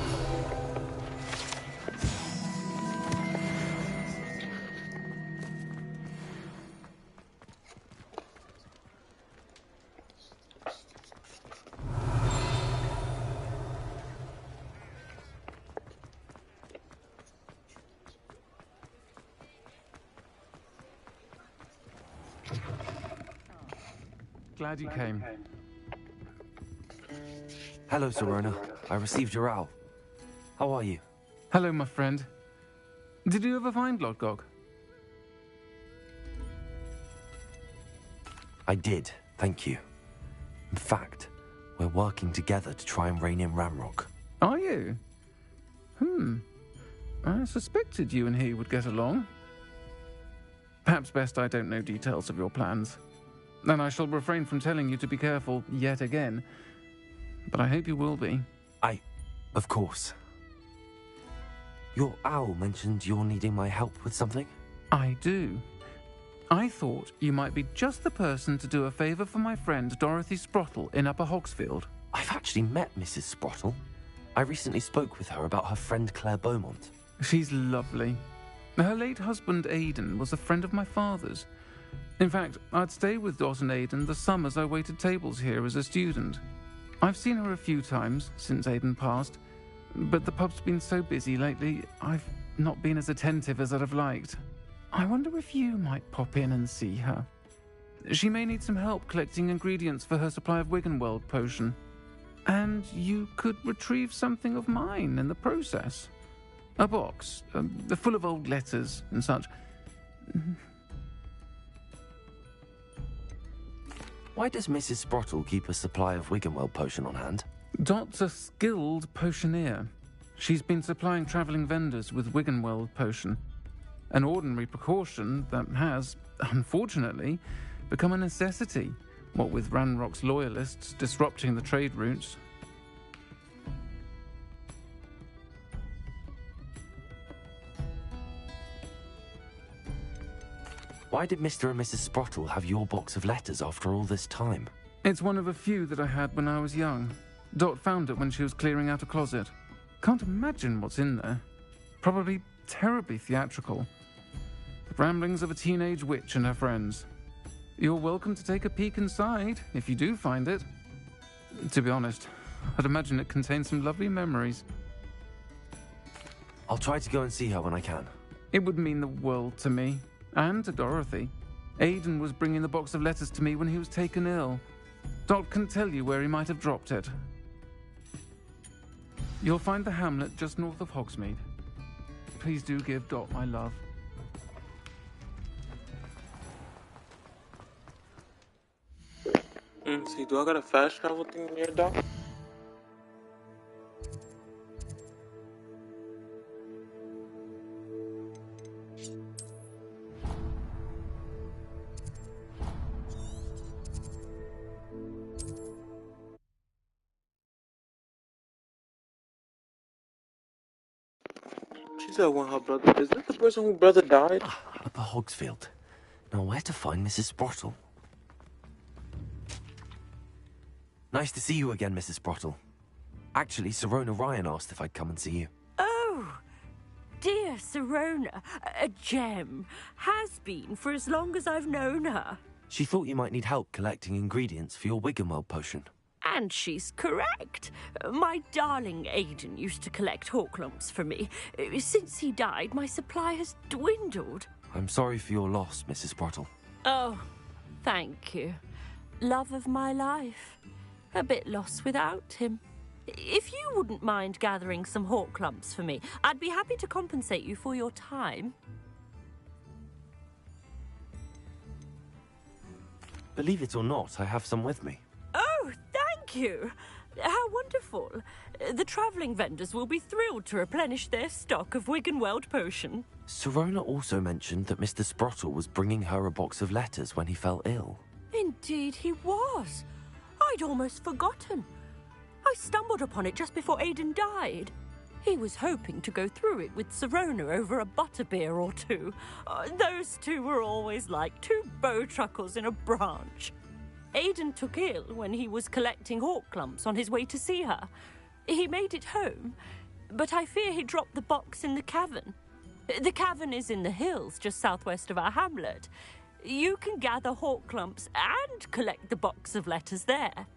Glad you came. Hello, Serona. I received your owl. How are you? Hello, my friend. Did you ever find Lodgok? I did, thank you. In fact, we're working together to try and rein in Ranrock. Are you? I suspected you and he would get along. Perhaps best I don't know details of your plans. And I shall refrain from telling you to be careful yet again. But I hope you will be. Of course. Your owl mentioned you're needing my help with something? I do. I thought you might be just the person to do a favour for my friend Dorothy Sprottle in Upper Hogsfield. I've actually met Mrs. Sprottle. I recently spoke with her about her friend Claire Beaumont. She's lovely. Her late husband Aidan was a friend of my father's. In fact, I'd stay with Dot and Aidan the summers I waited tables here as a student. I've seen her a few times since Aidan passed, but the pub's been so busy lately, I've not been as attentive as I'd have liked. I wonder if you might pop in and see her. She may need some help collecting ingredients for her supply of Wiggenweld potion. And you could retrieve something of mine in the process. A box, full of old letters and such. Why does Mrs. Sprottle keep a supply of Wiggenweld potion on hand? Dot's a skilled potioneer. She's been supplying travelling vendors with Wiggenweld potion. An ordinary precaution that has, unfortunately, become a necessity, what with Ranrock's loyalists disrupting the trade routes. Why did Mr. and Mrs. Sprottle have your box of letters after all this time? It's one of a few that I had when I was young. Dot found it when she was clearing out a closet. Can't imagine what's in there. Probably terribly theatrical. Ramblings of a teenage witch and her friends. You're welcome to take a peek inside, if you do find it. To be honest, I'd imagine it contains some lovely memories. I'll try to go and see her when I can. It would mean the world to me, and to Dorothy. Aiden was bringing the box of letters to me when he was taken ill. Dot can tell you where he might have dropped it. You'll find the hamlet just north of Hogsmeade. Please do give Dot my love. Let's see, do I got a fast travel thing near Dot? She said when her brother... Is that the person whose brother died? Upper Hogsfield. Now where to find Mrs. Sprottle? Nice to see you again, Mrs. Sprottle. Actually, Sirona Ryan asked if I'd come and see you. Oh, dear Sirona. A gem. Has been for as long as I've known her. She thought you might need help collecting ingredients for your Wiggenweld potion. And she's correct. My darling Aiden used to collect Horklumps for me. Since he died, my supply has dwindled. I'm sorry for your loss, Mrs. Sprottle. Oh, thank you. Love of my life. A bit lost without him. If you wouldn't mind gathering some Horklumps for me, I'd be happy to compensate you for your time. Believe it or not, I have some with me. Oh, thank you. How wonderful. The travelling vendors will be thrilled to replenish their stock of Wiggenweld potion. Sirona also mentioned that Mr. Sprottle was bringing her a box of letters when he fell ill. Indeed he was. I'd almost forgotten. I stumbled upon it just before Aiden died. He was hoping to go through it with Sirona over a butterbeer or two. Those two were always like two bowtruckles in a branch. Aiden took ill when he was collecting Horklumps on his way to see her. He made it home, but I fear he dropped the box in the cavern. The cavern is in the hills just southwest of our hamlet. You can gather Horklumps and collect the box of letters there.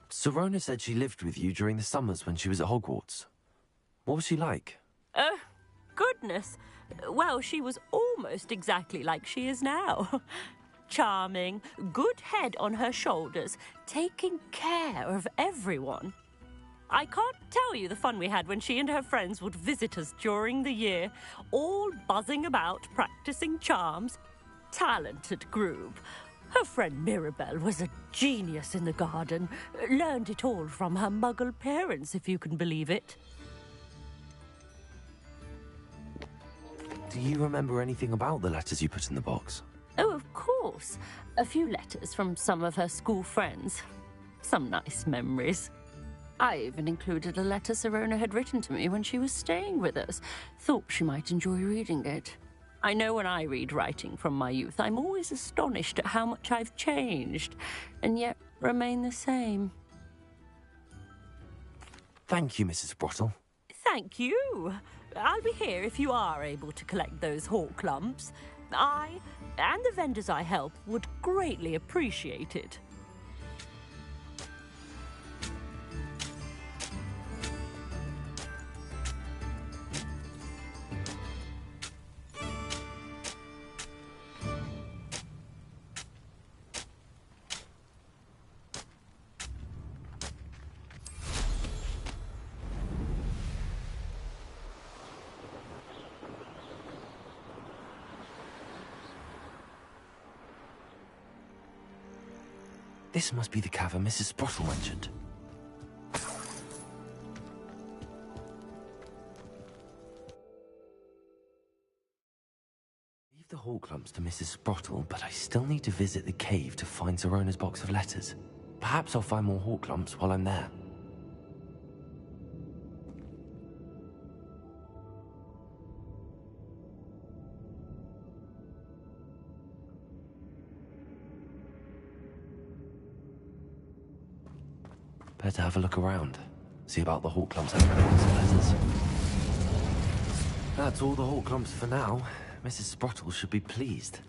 Sirona said she lived with you during the summers when she was at Hogwarts. What was she like? Oh, goodness. Well, she was almost exactly like she is now. Charming, good head on her shoulders, taking care of everyone. I can't tell you the fun we had when she and her friends would visit us during the year, all buzzing about, practicing charms. Talented group. Her friend Mirabelle was a genius in the garden. Learned it all from her muggle parents, if you can believe it. Do you remember anything about the letters you put in the box? Oh, of course. A few letters from some of her school friends. Some nice memories. I even included a letter Sirona had written to me when she was staying with us. Thought she might enjoy reading it. I know when I read writing from my youth, I'm always astonished at how much I've changed, and yet remain the same. Thank you, Mrs. Sprottle. Thank you. I'll be here if you are able to collect those Horklumps. I, and the vendors I help, would greatly appreciate it. This must be the cavern Mrs. Sprottle mentioned. Leave the Horklumps to Mrs. Sprottle, but I still need to visit the cave to find Sirona's box of letters. Perhaps I'll find more Horklumps while I'm there. Better have a look around. See about the Horklumps and the box of letters. That's all the whole clumps for now. Mrs. Sprottle should be pleased.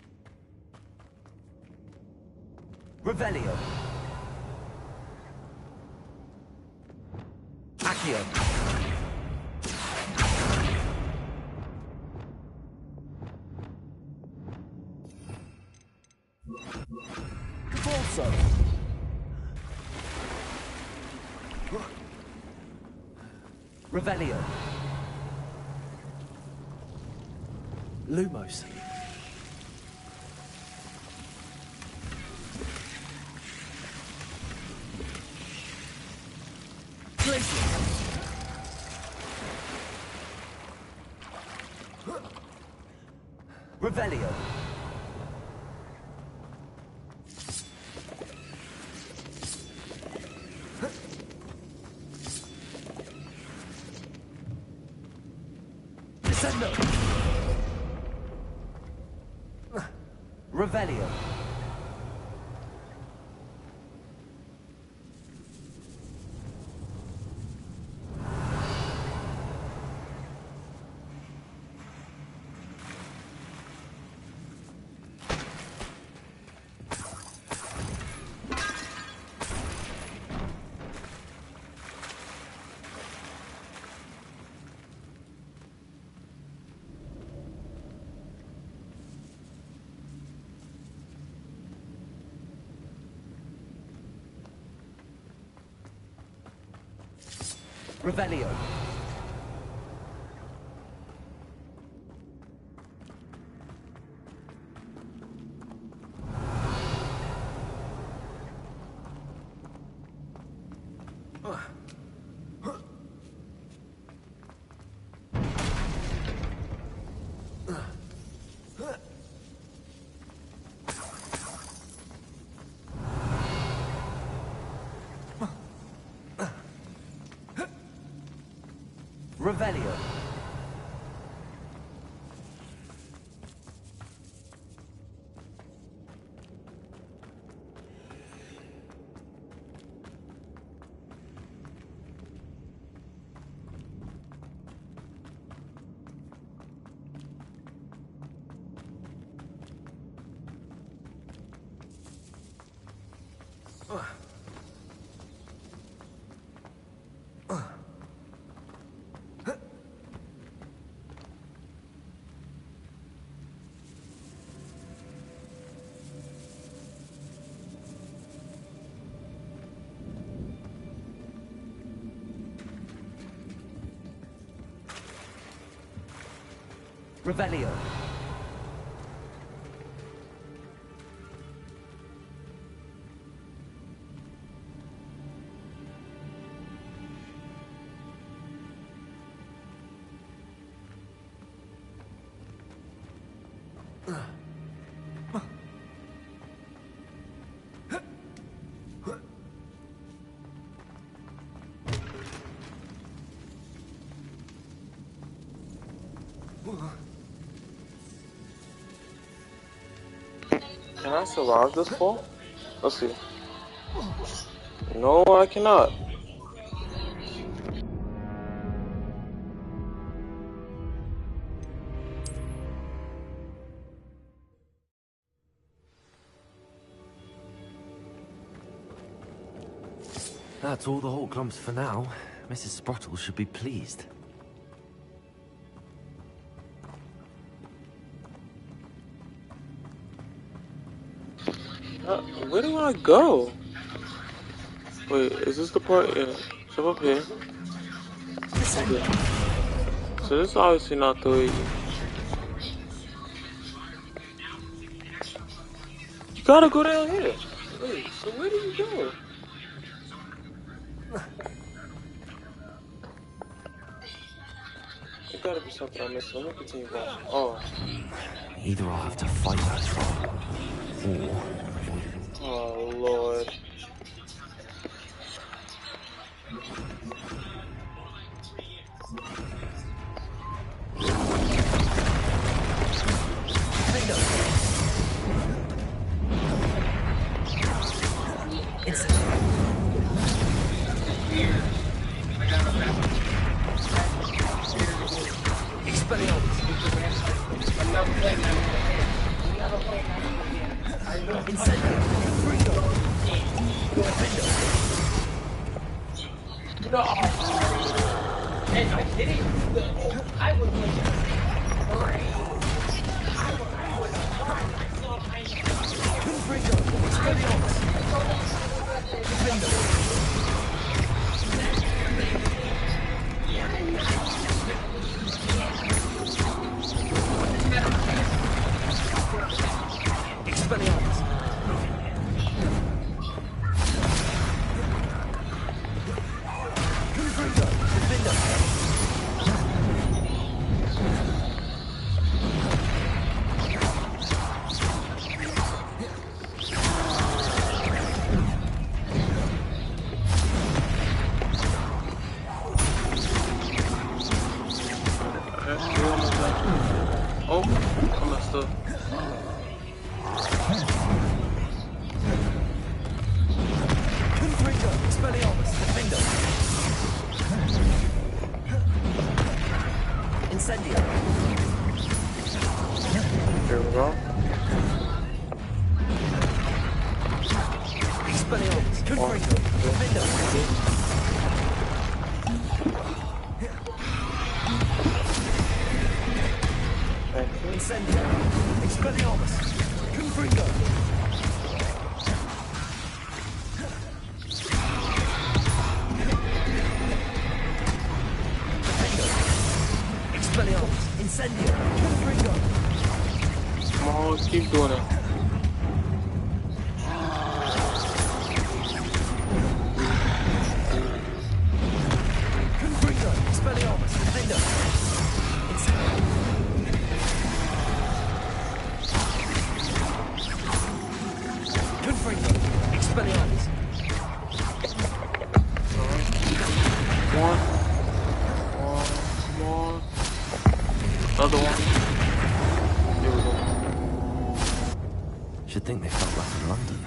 Revelio. Accio. Corso. Revelio. Lumos. Revelio. Descendo. Revelio. Revelio. Revelio. Revelio. Can I survive this fall? Let's see. No, I cannot. That's all the whole clumps for now. Mrs. Sprottle should be pleased. Where do I go? Wait, is this the part? Yeah, so up here. Okay. So this is obviously not the way. You gotta go down here. Wait, so where do you go? There gotta be something I'm missing. Let me continue watching. Oh. Either I'll have to fight that troll, or... Oh, Lord. Expelliarmus. No! Hey, I'm kidding. I was Oh, I messed up. Incendio. There we go. Expelliarmus. Confringo. Defendo. Incendio. Expelliarmus. Confringo. Defendo. Expelliarmus. Incendio. Confringo. Come on, keep doing it. Confringo. Expelliarmus. Defendo. Confringo. Expelliarmus. One. Other one. Here we go. Should think they felt that in London.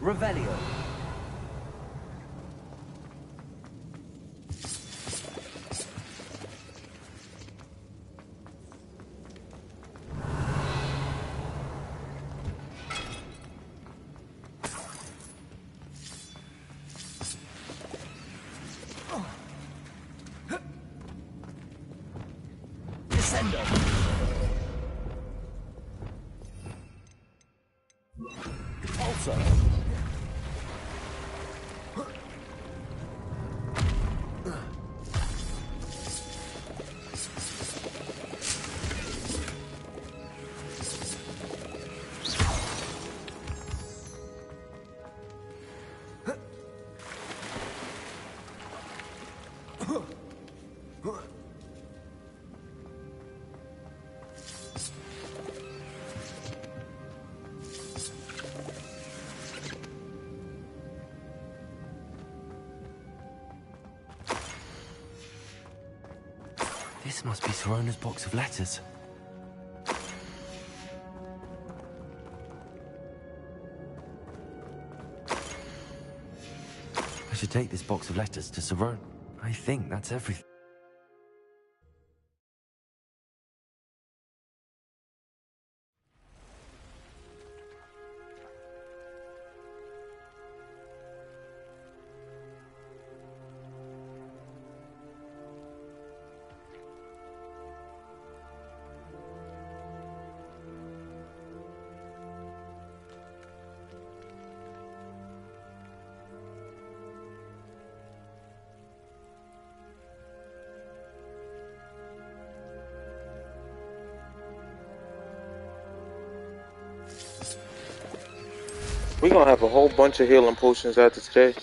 Revelio. Descendo. Also. This must be Sorona's box of letters. I should take this box of letters to Sorona. I think that's everything. We're gonna have a whole bunch of healing potions after today.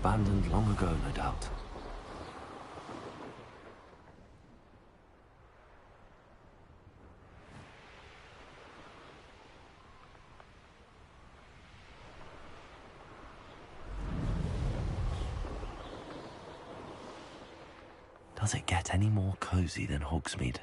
abandoned long ago, no doubt. Does it get any more cozy than Hogsmeade?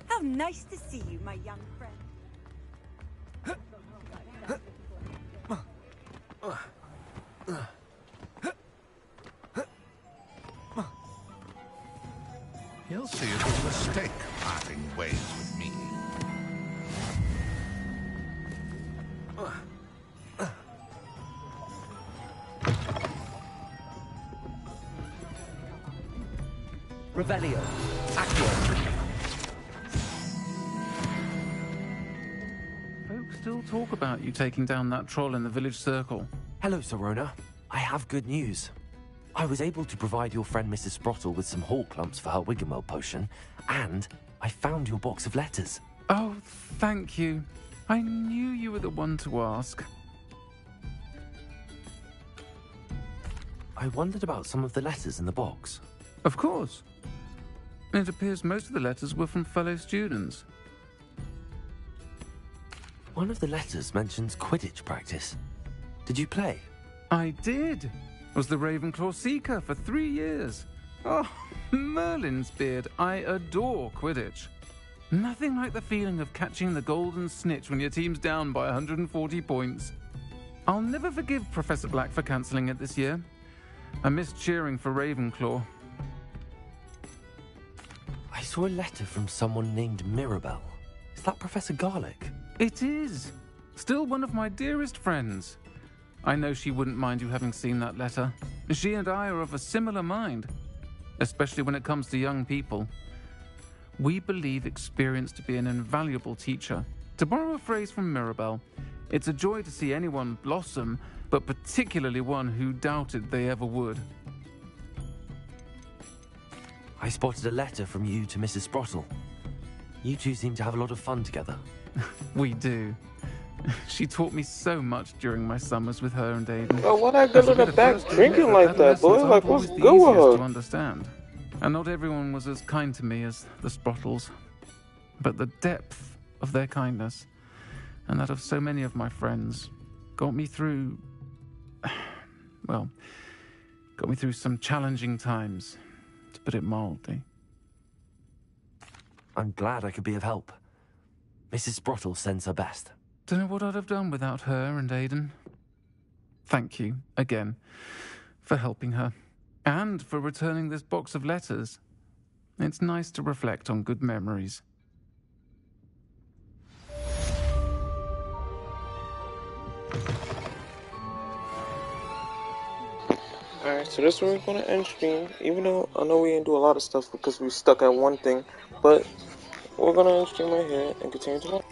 How nice to see you, my young friend. He'll see it was a mistake parting ways with me. Revelio. Accio. Folks still talk about you taking down that troll in the village circle. Hello, Sirona. I have good news. I was able to provide your friend Mrs. Sprottle with some hawk lumps for her Wiggenweld potion, and I found your box of letters. Oh, thank you. I knew you were the one to ask. I wondered about some of the letters in the box. Of course. It appears most of the letters were from fellow students. One of the letters mentions Quidditch practice. Did you play? I did. Was the Ravenclaw Seeker for 3 years. Oh, Merlin's beard. I adore Quidditch. Nothing like the feeling of catching the golden snitch when your team's down by 140 points. I'll never forgive Professor Black for cancelling it this year. I missed cheering for Ravenclaw. I saw a letter from someone named Mirabelle. Is that Professor Garlick? It is. Still one of my dearest friends. I know she wouldn't mind you having seen that letter. She and I are of a similar mind, especially when it comes to young people. We believe experience to be an invaluable teacher. To borrow a phrase from Mirabelle, it's a joy to see anyone blossom, but particularly one who doubted they ever would. I spotted a letter from you to Mrs. Sprottle. You two seem to have a lot of fun together. We do. She taught me so much during my summers with her and Aiden. Oh, why that girl in the back drinking like that, boy? Like, what's good with her? To understand. And not everyone was as kind to me as the Sprottles. But the depth of their kindness, and that of so many of my friends, got me through... well, got me through some challenging times, to put it mildly. I'm glad I could be of help. Mrs. Sprottle sends her best. Don't know what I'd have done without her and Aiden. Thank you, again, for helping her, and for returning this box of letters. It's nice to reflect on good memories. Alright, so this is where we're going to end stream, even though I know we didn't do a lot of stuff because we stuck at one thing, but we're going to end stream right here and continue tomorrow.